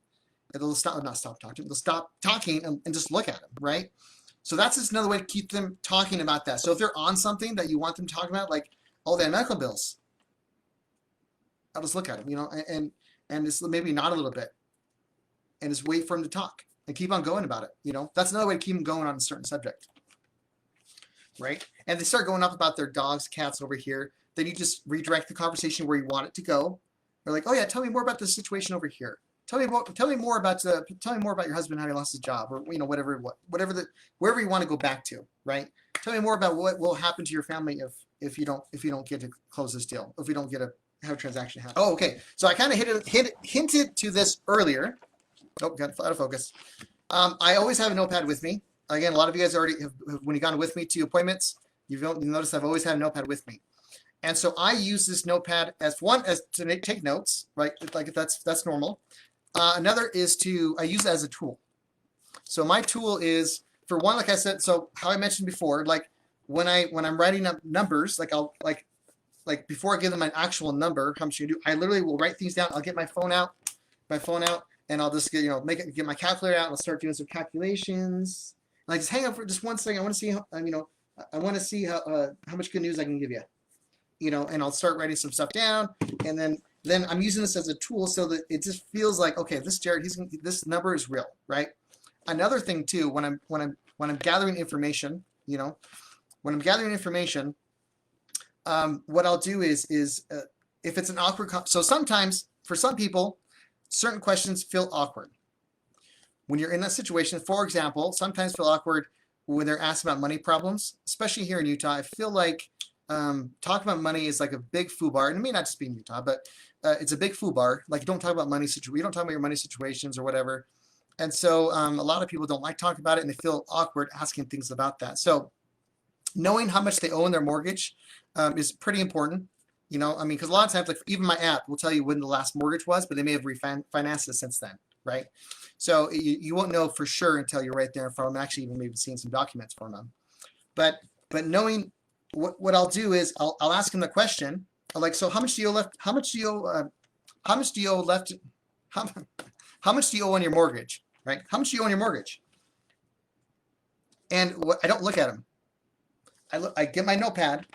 They'll not stop talking. They'll stop talking and just look at them, right? So that's just another way to keep them talking about that. So if they're on something that you want them to talk about, like, oh, they have medical bills, I'll just look at them, and just maybe nod a little bit and just wait for them to talk and keep on going about it. That's another way to keep them going on a certain subject, right? And they start going up about their dogs, cats over here. Then you just redirect the conversation where you want it to go. They're like, oh yeah, tell me more about the situation over here. Tell me more about your husband, how he lost his job, or wherever you want to go back to, right? Tell me more about what will happen to your family if you don't get to close this deal, if we don't get have a transaction happen. Oh, okay. So I kind of hinted to this earlier, Oh, got out of focus. I always have a notepad with me. Again, a lot of you guys already have, when you've gone with me to appointments, you've noticed I've always had a notepad with me. And so I use this notepad as to take notes, right? Like that's normal. Another is I use it as a tool. So my tool is, for one, like I said, so how I mentioned before, like when I'm writing up numbers, like I'll like before I give them an actual number, how much you do, I literally will write things down. I'll get my phone out, and I'll just get get my calculator out and I'll start doing some calculations. And I just hang out for just one second. I want to see how I want to see how much good news I can give you. And I'll start writing some stuff down, and then I'm using this as a tool so that it just feels like, okay, this Jared, this number is real, right? Another thing too, when I'm gathering information, what I'll do is if it's an awkward, so sometimes for some people, certain questions feel awkward. When you're in that situation, for example, sometimes feel awkward when they're asked about money problems, especially here in Utah. I feel like talking about money is like a big foobar, and it may not just be in Utah, but it's a big foobar. Like, don't talk about money you don't talk about your money situations or whatever. And so a lot of people don't like talking about it, and they feel awkward asking things about that. So knowing how much they owe in their mortgage is pretty important. Because a lot of times, like even my app will tell you when the last mortgage was, but they may have refinanced it since then, right? So you won't know for sure until you're right there in front of them, actually even maybe seeing some documents from them. But knowing what I'll do is I'll ask them the question, like, so how much do you owe left? How much do you owe? How much do you owe left? How much do you owe on your mortgage, right? How much do you owe on your mortgage? And I don't look at them. I get my notepad,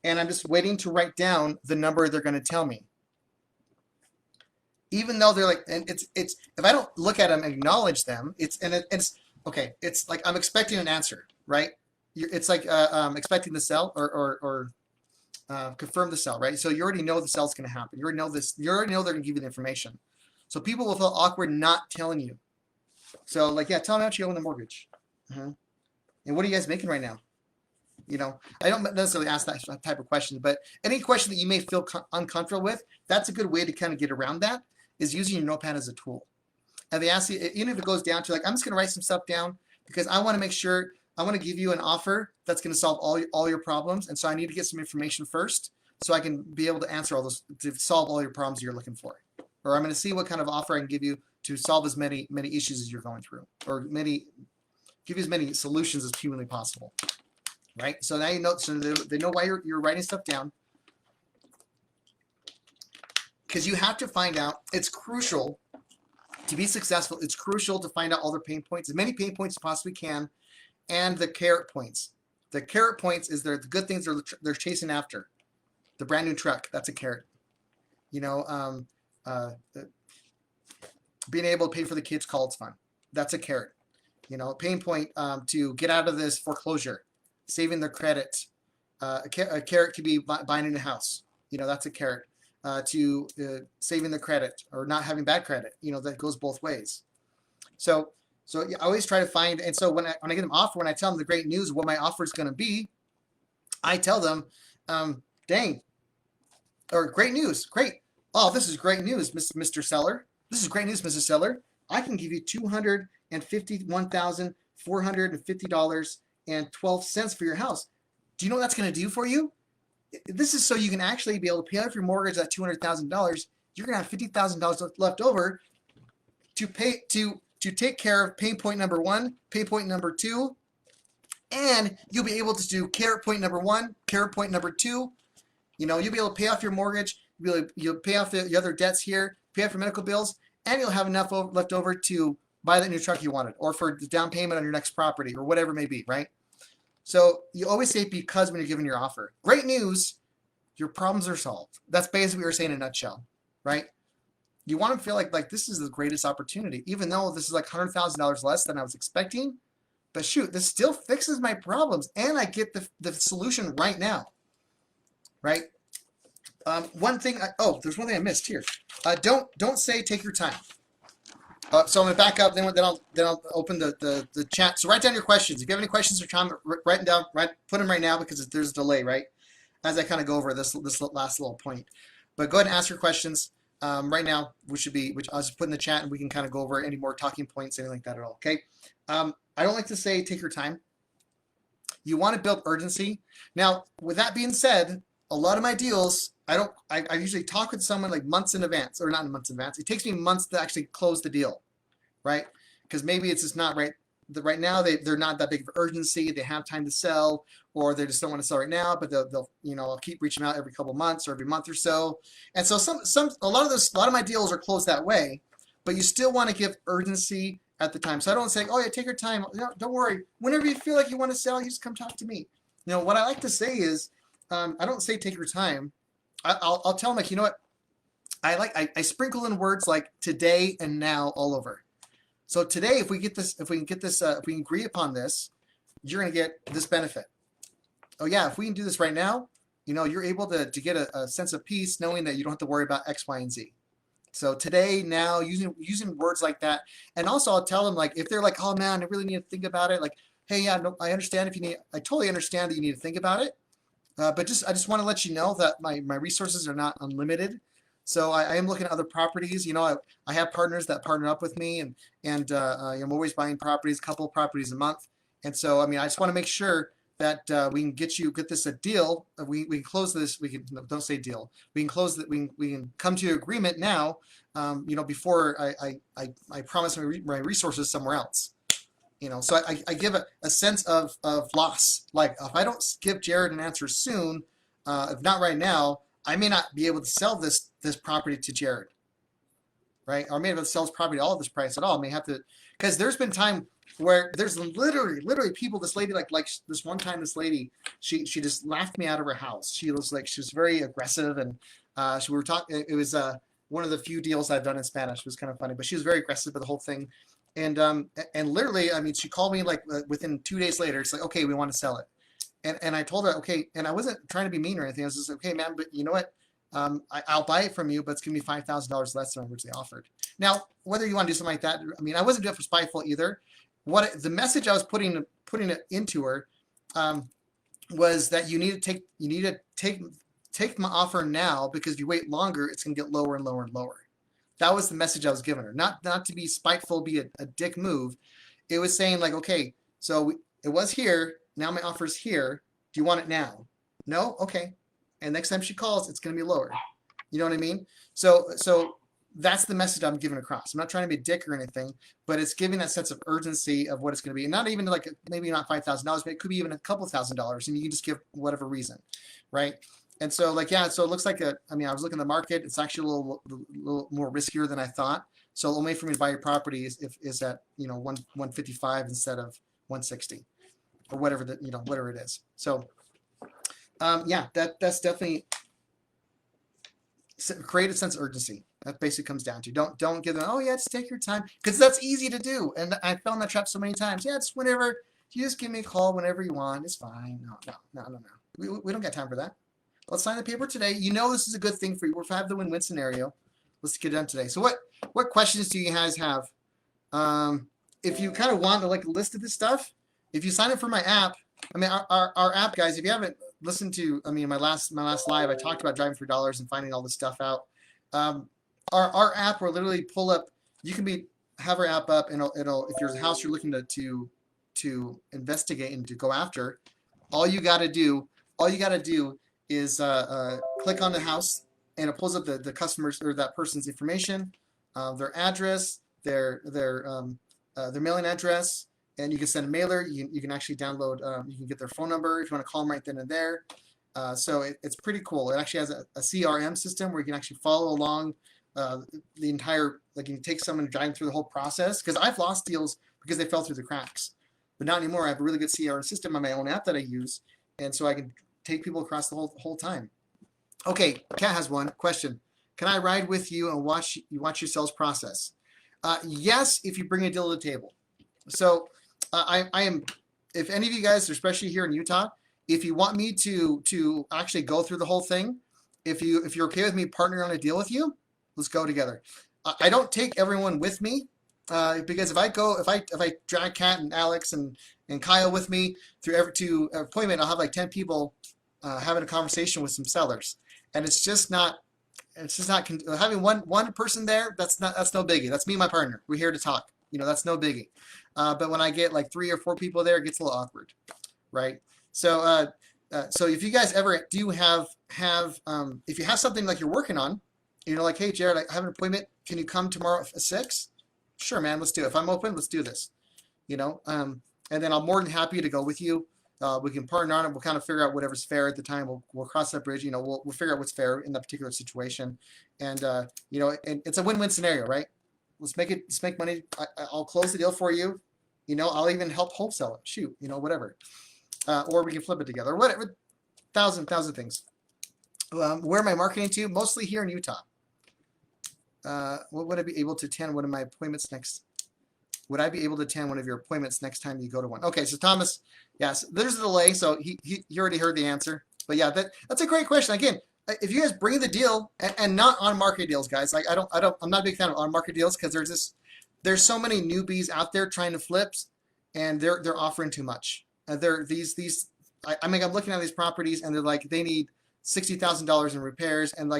and I'm just waiting to write down the number they're going to tell me. Even though they're like, and it's if I don't look at them, acknowledge them, it's okay. It's like I'm expecting an answer, right? It's like expecting the sell or confirm the sell, right? So you already know the sell's going to happen. You already know this. You already know they're going to give you the information. So people will feel awkward not telling you. So like, yeah, tell me how much you owe on the mortgage. And what are you guys making right now? I don't necessarily ask that type of question, but any question that you may feel uncomfortable with, that's a good way to kind of get around that, is using your notepad as a tool. And they ask you, even if it goes down to like, I'm just going to write some stuff down because I want to make sure, I want to give you an offer that's going to solve all your problems. And so I need to get some information first so I can be able to answer all those, to solve all your problems you're looking for. Or I'm going to see what kind of offer I can give you to solve as many issues as you're going through, or give you as many solutions as humanly possible. Right? So now you know, so they know why you're writing stuff down. Because you have to find out, it's crucial to be successful. It's crucial to find out all their pain points, as many pain points as you possibly can, and the carrot points. The carrot points is the good things they're chasing after. The brand new truck, that's a carrot. Being able to pay for the kids' college fund, that's a carrot. Pain point to get out of this foreclosure, saving their credit. A carrot could be buying a new house. That's a carrot. To saving the credit or not having bad credit. That goes both ways. So I always try to find, and so when I get them offer, when I tell them the great news, what my offer is going to be, I tell them, dang, or great news, great. Oh, this is great news, Mr. Seller. This is great news, Mrs. Seller. I can give you $251,450.12 for your house. Do you know what that's going to do for you? This is so you can actually be able to pay off your mortgage at $200,000. You're going to have $50,000 left over to pay to take care of pain point number 1, pain point number 2, and you'll be able to do carrot point number 1, carrot point number 2. You'll be able to pay off your mortgage. You'll pay off the other debts here, pay off your medical bills, and you'll have enough left over to buy that new truck you wanted, or for the down payment on your next property, or whatever it may be, right? So you always say because when you're giving your offer. Great news, your problems are solved. That's basically what you're saying in a nutshell, right? You want to feel like this is the greatest opportunity, even though this is like $100,000 less than I was expecting. But shoot, this still fixes my problems, and I get the solution right now, right? One thing, there's one thing I missed here. Don't say take your time. So I'm gonna back up. Then I'll open the chat. So write down your questions. If you have any questions or comments, write them down. Put them right now because there's a delay, right? As I kind of go over this last little point. But go ahead and ask your questions. right now, which I'll just put in the chat and we can kind of go over any more talking points, anything like that at all. Okay. I don't like to say take your time. You want to build urgency. Now, with that being said, a lot of my deals, I usually talk with someone like months in advance, or not months in advance. It takes me months to actually close the deal, right? Because maybe it's just not right. Right now, they're not that big of urgency. They have time to sell, or they just don't want to sell right now. But they'll I'll keep reaching out every couple months or every month or so. And so a lot of my deals are closed that way. But you still want to give urgency at the time. So I don't say, oh yeah, take your time. No, don't worry. Whenever you feel like you want to sell, you just come talk to me. What I like to say is, I don't say take your time. I'll tell them, like, you know what? I sprinkle in words like today and now all over. So today, if we can agree upon this, you're going to get this benefit. Oh yeah, if we can do this right now, you're able to get a sense of peace knowing that you don't have to worry about X, Y, and Z. So today, now, using words like that. And also I'll tell them, like, if they're like, oh man, I really need to think about it. Like, hey, yeah, no, I understand I totally understand that you need to think about it. But I just want to let you know that my resources are not unlimited. So I am looking at other properties. I have partners that partner up with me, and I'm always buying properties, a couple of properties a month. And so, I just want to make sure that we can get this a deal. We can close this. Don't say deal. We can close that. We can come to an agreement now. Before I promise my resources somewhere else. So I give a sense of loss. Like, if I don't give Jared an answer soon, if not right now, I may not be able to sell this property to Jared, right? Or I may not be able to sell this property at all at this price at all. I may have to, because there's been time where there's literally people. This lady, like this one time, this lady, she just laughed me out of her house. She was very aggressive, and we were talking. It was one of the few deals I've done in Spanish. It was kind of funny, but she was very aggressive with the whole thing. And literally, she called me like within 2 days later. It's like, okay, we want to sell it. And I told her, okay, and I wasn't trying to be mean or anything. I was just, okay, man, but you know what? I'll buy it from you, but it's going to be $5,000 less than which they offered. Now, whether you want to do something like that, I wasn't doing it for spiteful either. The message I was putting it into her was that you need to take my offer now, because if you wait longer, it's going to get lower and lower and lower. That was the message I was giving her. Not to be spiteful, be a dick move. It was saying, like, okay, so it was here. Now my offer's here. Do you want it now? No? Okay. And next time she calls, it's going to be lower. You know what I mean? So that's the message I'm giving across. I'm not trying to be a dick or anything, but it's giving that sense of urgency of what it's going to be. And not even like, maybe not $5,000, but it could be even a couple $1,000s, and you can just give whatever reason, right? And so, like, yeah, so it looks like I was looking at the market. It's actually a little more riskier than I thought. So only for me to buy your property is at 155 instead of 160. Or whatever whatever it is. So, yeah, that's definitely create a sense of urgency. That basically comes down to don't give them, oh yeah, just take your time, because that's easy to do. And I fell in that trap so many times. Yeah, just whenever you just give me a call whenever you want. It's fine. No. We don't got time for that. Let's sign the paper today. This is a good thing for you. We're have the win-win scenario. Let's get it done today. So what questions do you guys have? If you kind of want to, like, a list of this stuff. If you sign up for my app, our app, guys, if you haven't listened to, my last live, I talked about driving for dollars and finding all this stuff out. Our app will literally pull up. You can have our app up, and it'll if there's a house you're looking to investigate and to go after, all you got to do is click on the house, and it pulls up the customer's or that person's information, their address, their mailing address. And you can send a mailer. You can actually download. You can get their phone number if you want to call them right then and there. So it's pretty cool. It actually has a CRM system where you can actually follow along the entire. Like, you take someone driving through the whole process. Because I've lost deals because they fell through the cracks, but not anymore. I have a really good CRM system on my own app that I use, and so I can take people across the whole time. Okay, Kat has one question. Can I ride with you and watch your sales process? Yes, if you bring a deal to the table. So. I am, if any of you guys, especially here in Utah, if you want me to actually go through the whole thing, if you're okay with me partnering on a deal with you, let's go together. I don't take everyone with me because if I drag Kat and Alex and Kyle with me to an appointment, I'll have like 10 people having a conversation with some sellers, and it's just not It's just not having one person there. That's no biggie. That's me and my partner. We're here to talk. That's no biggie. But when I get like 3 or 4 people there, it gets a little awkward, right? So so if you guys ever do have if you have something like you're working on, like, hey Jared, I have an appointment. Can you come tomorrow at 6? Sure, man. Let's do it. If I'm open, let's do this. And then I'm more than happy to go with you. We can partner on it. We'll kind of figure out whatever's fair at the time. We'll cross that bridge. We'll figure out what's fair in that particular situation. And and it's a win-win scenario, right? Let's make money. I'll close the deal for you. I'll even help wholesale it. Shoot, whatever. Or we can flip it together. Whatever. Thousand things. Where am I marketing to? Mostly here in Utah. What would I be able to attend one of my appointments next? Would I be able to attend one of your appointments next time you go to one? Okay, so Thomas, yes, there's a delay, so he already heard the answer. But yeah, that's a great question. Again, if you guys bring the deal and not on market deals, guys, like I'm not a big fan of on market deals because there's so many newbies out there trying to flip, and they're offering too much. I'm looking at these properties and they're like they need $60,000 in repairs and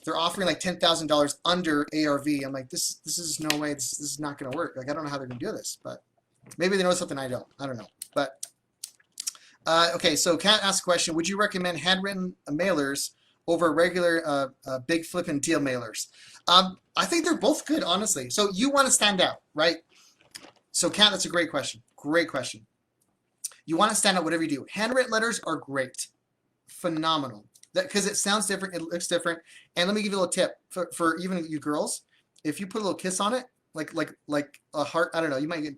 they're offering like $10,000 under ARV. I'm like, this is no way. This is not going to work. Like, I don't know how they're going to do this, but maybe they know something I don't. I don't know. But okay, so Kat asked a question: would you recommend handwritten mailers over regular big flipping deal mailers? I think they're both good, honestly. So you want to stand out, right? So Kat, that's a great question. Great question. You want to stand out whatever you do. Handwritten letters are great, phenomenal. Because it sounds different, it looks different. And let me give you a little tip for even you girls. If you put a little kiss on it, like a heart, I don't know, you might get.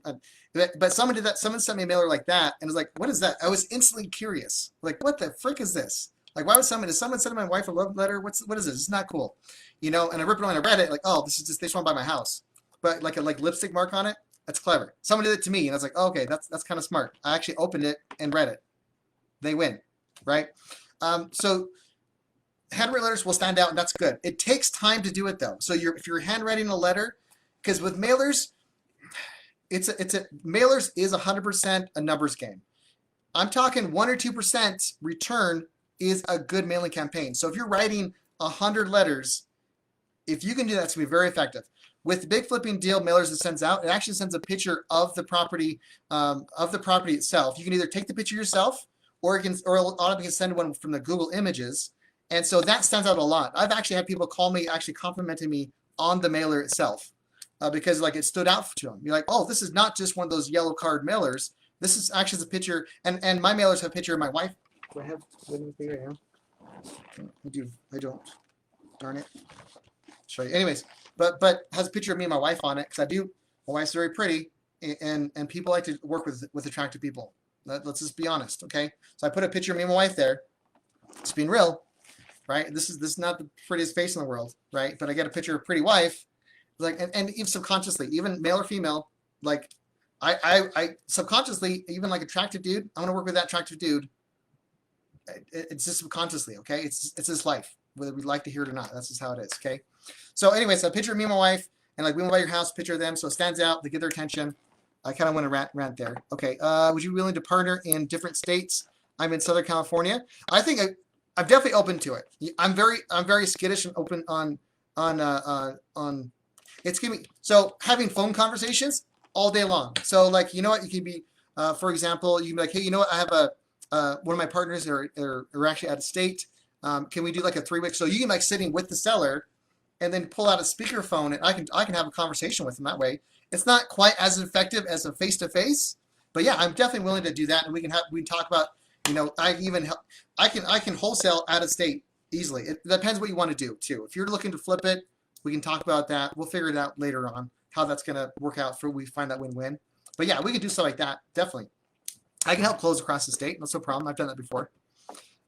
But someone did that. Someone sent me a mailer like that, and was like, "What is that?" I was instantly curious. Like, what the frick is this? Like, why would someone send my wife a love letter? What is this? It's not cool, And I ripped it on and I read it, like, oh, this is just they just want to buy my house. But like a lipstick mark on it, that's clever. Someone did it to me, and I was like, oh, okay, that's kind of smart. I actually opened it and read it. They win, right? So handwritten letters will stand out, and that's good. It takes time to do it though. So if you're handwriting a letter, because with mailers, mailers is 100% a numbers game. I'm talking 1 or 2% return is a good mailing campaign. So if you're writing 100 letters, if you can do that, it's going to be very effective. With big flipping deal mailers it sends out, it actually sends a picture of the property itself. You can either take the picture yourself, or automatically send one from the Google Images. And so that stands out a lot. I've actually had people call me, actually complimenting me on the mailer itself because like it stood out to them. You're like, oh, this is not just one of those yellow card mailers. This is actually the picture, and my mailers have a picture of my wife. Do I have anything right now? I don't. Darn it. Show you. Anyways, but has a picture of me and my wife on it because I do. My wife's very pretty, and people like to work with attractive people. Let's just be honest, okay? So I put a picture of me and my wife there. It's being real. Right, this is not the prettiest face in the world, right? But I get a picture of a pretty wife, like, and even subconsciously, even male or female, like, I subconsciously, even like attractive dude, I want to work with that attractive dude. It's just subconsciously, okay? It's this life, whether we like to hear it or not. That's just how it is, okay? So anyway, so a picture of me and my wife, and like we went by your house, picture of them, so it stands out. They get their attention. I kind of want to rant there. Okay, would you be willing to partner in different states? I'm in Southern California. I think I'm definitely open to it. I'm very skittish and open on it's giving me so having phone conversations all day long. So like, you know what, you can be for example, you can be like, hey, you know what, I have one of my partners are actually out of state. Can we do like a 3-week? So you can like sitting with the seller and then pull out a speakerphone, and I can have a conversation with them that way. It's not quite as effective as a face-to-face, but yeah, I'm definitely willing to do that, and we can talk about, I can wholesale out of state easily. It depends what you want to do too. If you're looking to flip it, we can talk about that. We'll figure it out later on how that's going to work out for we find that win-win. But yeah, we can do stuff like that, definitely. I can help close across the state. That's no problem. I've done that before.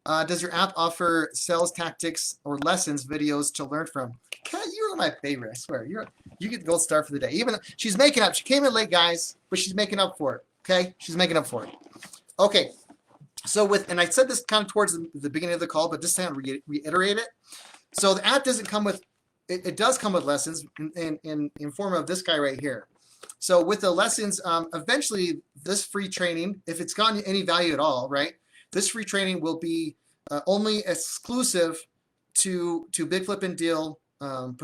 Does your app offer sales tactics or lessons videos to learn from? God, you're my favorite, I swear. You get the gold star for the day. Even she's making up. She came in late, guys, but she's making up for it. Okay? She's making up for it. Okay. So and I said this kind of towards the beginning of the call, but just to reiterate it. So the app doesn't come with, it does come with lessons in form of this guy right here. So with the lessons, eventually this free training, if it's got any value at all, right? This free training will be only exclusive to Big Flippin' Deal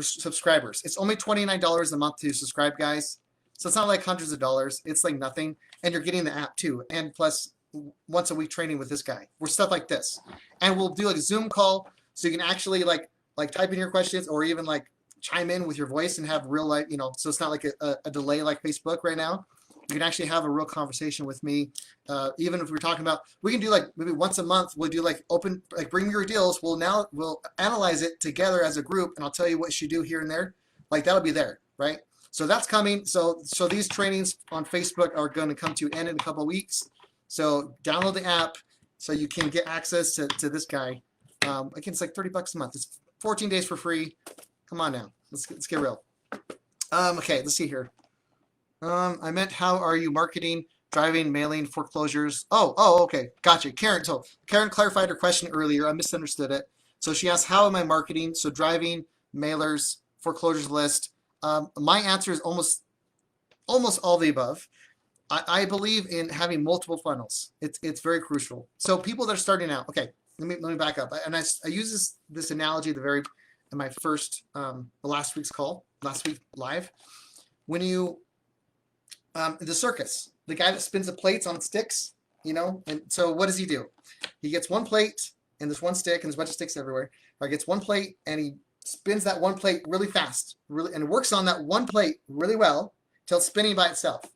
subscribers. It's only $29 a month to subscribe, guys. So it's not like hundreds of dollars. It's like nothing. And you're getting the app too. And plus once a week training with this guy. We're stuff like this. And we'll do like a Zoom call so you can actually like type in your questions or even like chime in with your voice and have real life, so it's not like a delay like Facebook right now. You can actually have a real conversation with me. Even if we're talking about, we can do like maybe once a month, we'll do like bring me your deals. We'll analyze it together as a group and I'll tell you what you should do here and there. Like that'll be there, right? So that's coming. So these trainings on Facebook are going to come to an end in a couple of weeks. So download the app so you can get access to this guy. Again, it's like $30 a month. It's 14 days for free. Come on now. Let's get real. Okay, let's see here. I meant how are you marketing, driving, mailing, foreclosures? Oh, okay. Gotcha. Karen, so Karen clarified her question earlier. I misunderstood it. So she asked, how am I marketing? So driving, mailers, foreclosures list. My answer is almost all the above. I believe in having multiple funnels. It's very crucial. So people that are starting out, okay, let me back up. And I use this analogy in my first, last week live. When you, the circus, the guy that spins the plates on sticks, and so what does he do? He gets one plate and there's one stick and there's a bunch of sticks everywhere. Or he gets one plate and he spins that one plate really fast, and works on that one plate really well till it's spinning by itself.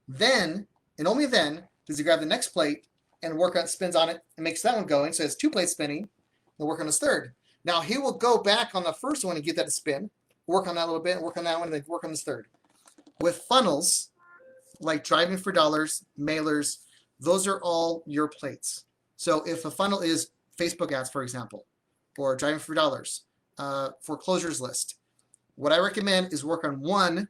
Then, and only then, does he grab the next plate and spins on it and makes that one going. So it's two plates spinning and work on his third. Now he will go back on the first one and get that to spin, work on that a little bit, work on that one, and then work on his third. With funnels, like driving for dollars, mailers, those are all your plates. So if a funnel is Facebook ads, for example, or driving for dollars, foreclosures list, what I recommend is work on one,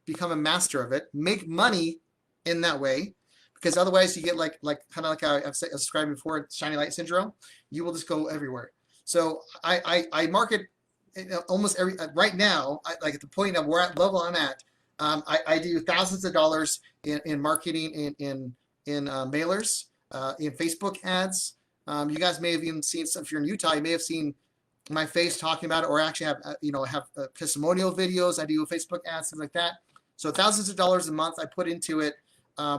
become a master of it, make money in that way, because otherwise you get like kind of like I've described before, shiny light syndrome. You will just go everywhere. So I market almost every right now. Like at the point of where level I'm at, I do thousands of dollars in marketing in mailers, in Facebook ads. You guys may have even seen, if you're in Utah, you may have seen my face talking about it, or actually have testimonial videos. I do Facebook ads, things like that. So thousands of dollars a month I put into it,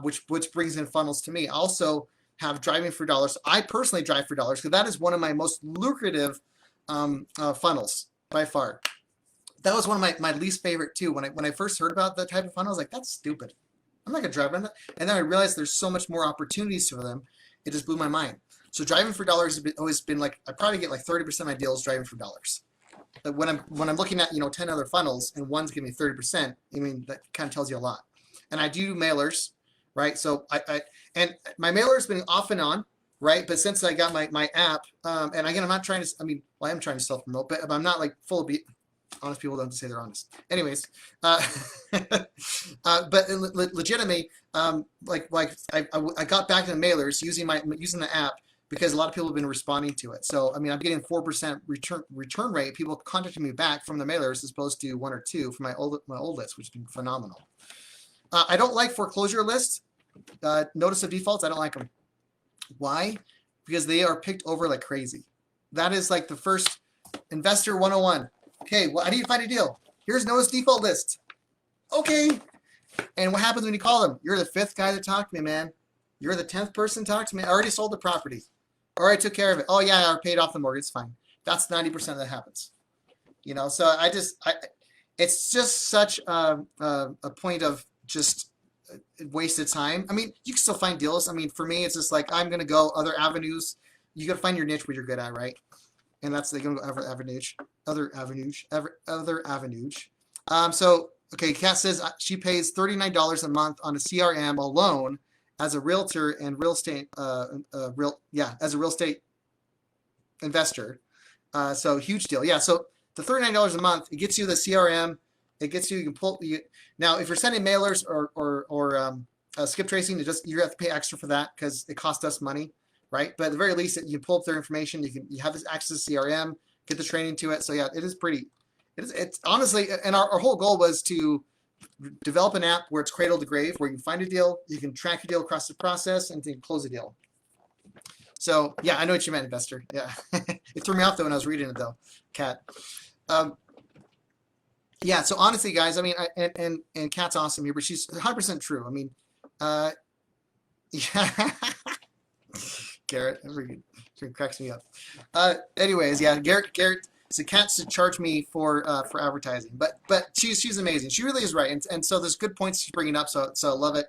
which brings in funnels to me. I also have driving for dollars. I personally drive for dollars because that is one of my most lucrative funnels by far. That was one of my least favorite too. When I first heard about that type of funnel, I was like, that's stupid. I'm not gonna drive on that. And then I realized there's so much more opportunities for them. It just blew my mind. So driving for dollars has always been like, I probably get like 30% of my deals driving for dollars. But when I'm looking at 10 other funnels and one's giving me 30%, I mean that kind of tells you a lot. And I do mailers, right? So and my mailer's been off and on, right? But since I got my app, and again, I'm not trying to. I am trying to self-promote, but I'm not like full of honest people don't say they're honest. Anyways, but legitimately, I got back to the mailers using the app, because a lot of people have been responding to it. So, I'm getting 4% return rate. People contacting me back from the mailers as opposed to 1 or 2 from my old list, which has been phenomenal. I don't like foreclosure lists. Notice of defaults, I don't like them. Why? Because they are picked over like crazy. That is like the first investor 101. Okay, well, how do you find a deal? Here's notice default list. Okay. And what happens when you call them? You're the 5th guy to talk to me, man. You're the 10th person to talk to me. I already sold the property. Or I took care of it. Oh yeah, I paid off the mortgage. It's fine. That's 90% that happens. So it's just such a point of just wasted time. You can still find deals. For me, it's just like, I'm going to go other avenues. You got to find your niche, what you're good at, right? And that's they're going to go other avenues. So, okay, Kat says she pays $39 a month on a CRM alone as a realtor and real estate, as a real estate investor. So huge deal. Yeah. So the $39 a month, it gets you the CRM. It gets you can pull. Now, if you're sending mailers or skip tracing, you have to pay extra for that because it costs us money, right? But at the very least, you can pull up their information. You have this access to CRM, get the training to it. So yeah, it's honestly, and our whole goal was to develop an app where it's cradle to grave, where you can find a deal, you can track a deal across the process, and you can close a deal. So yeah, I know what you meant, investor. Yeah, it threw me off though when I was reading it though, Kat. Um, yeah. So honestly, guys, I mean, and Kat's awesome here, but she's 100% true. I mean, uh, yeah. Garrett, it cracks me up. Anyways, yeah, Garrett. So Kat should charge me for advertising, but she's amazing. She really is right, and so there's good points she's bringing up. So I love it.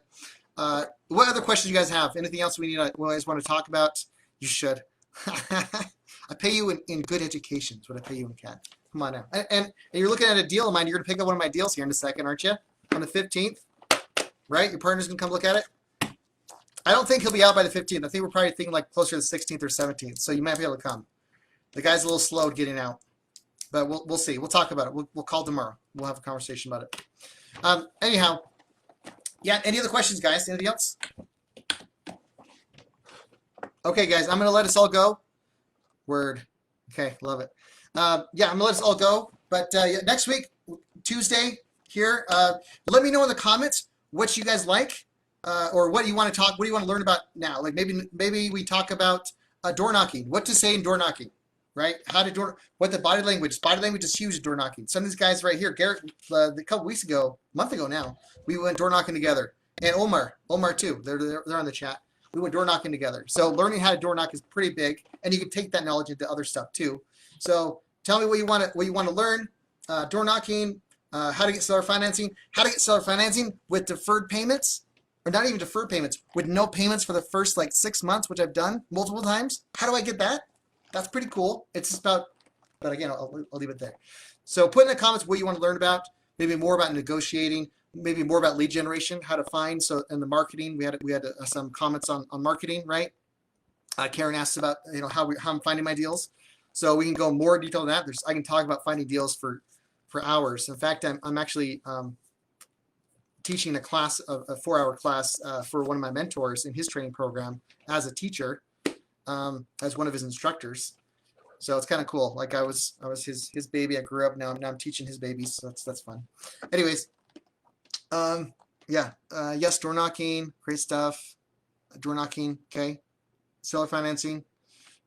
What other questions you guys have? Anything else we always want to talk about? You should. I pay you in good education. Is what I pay you in, Kat. Come on now. And you're looking at a deal of mine. You're gonna pick up one of my deals here in a second, aren't you? On the 15th, right? Your partner's gonna come look at it. I don't think he'll be out by the 15th. I think we're probably thinking like closer to the 16th or 17th. So you might be able to come. The guy's a little slow getting out, but we'll see. We'll talk about it. We'll call tomorrow. We'll have a conversation about it. Anyhow, yeah. Any other questions, guys? Anything else? Okay, guys. I'm gonna let us all go. Word. Okay, love it. Yeah, I'm gonna let us all go. But yeah, next week, Tuesday here. Let me know in the comments what you guys like. Or what do you want to talk? What do you want to learn about now? Like maybe we talk about door knocking. What to say in door knocking, right? How to door. What the body language. Body language is huge in door knocking. Some of these guys right here, Garrett, a couple weeks ago, a month ago now, we went door knocking together, and Omar too. They're on the chat. We went door knocking together. So learning how to door knock is pretty big, and you can take that knowledge into other stuff too. So tell me what you want to learn. Door knocking. How to get seller financing. How to get seller financing with deferred payments. Or not even deferred payments, with no payments for the first like 6 months, which I've done multiple times. How do I get that? That's pretty cool. It's just about, but again, I'll leave it there. So put in the comments what you want to learn about, maybe more about negotiating, maybe more about lead generation, how to find. So in the marketing, we had some comments on marketing, right? Karen asked about how I'm finding my deals. So we can go more detail on that. I can talk about finding deals for hours. In fact, I'm actually teaching a class, a 4-hour class for one of my mentors in his training program as a teacher, as one of his instructors. So it's kind of cool. Like I was his baby. I grew up. Now I'm teaching his babies. So that's fun. Anyways, yeah. Yes, door knocking, great stuff. Door knocking, okay. Seller financing.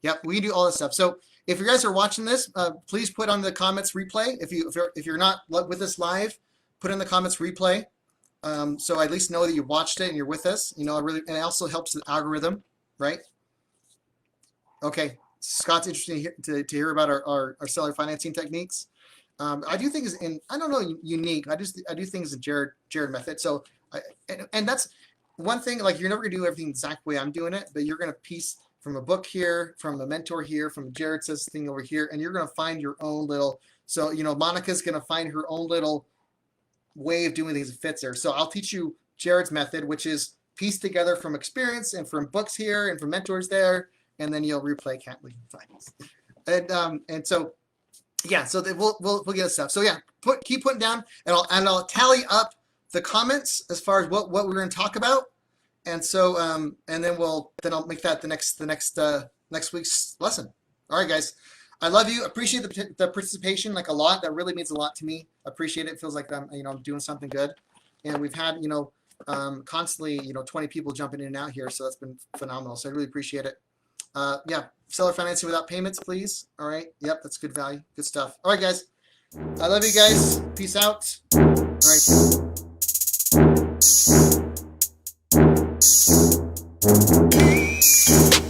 Yep, we can do all this stuff. So if you guys are watching this, please put on the comments replay. If you're not with us live, put in the comments replay. So I at least know that you watched it and you're with us. And it also helps the algorithm, right? Okay, Scott's interested to hear about our seller financing techniques. I do things I don't know, unique. I do things in Jared method. So and that's one thing. Like you're never gonna do everything the exact way I'm doing it, but you're gonna piece from a book here, from a mentor here, from Jared says thing over here, and you're gonna find your own little. So Monica's gonna find her own little way of doing things that fits there. So I'll teach you Jared's method, which is pieced together from experience and from books here and from mentors there, and then you'll replay Catley Finance. And so yeah, so we'll get the stuff. So yeah, keep putting down, and I'll tally up the comments as far as what we're going to talk about, and so and then I'll make that the next week's lesson. All right, guys. I love you. Appreciate the participation like a lot. That really means a lot to me. Appreciate it. It feels like I'm doing something good. And we've had constantly 20 people jumping in and out here, so that's been phenomenal. So I really appreciate it. Yeah, seller financing without payments, please. All right. Yep, that's good value. Good stuff. All right, guys. I love you guys. Peace out. All right.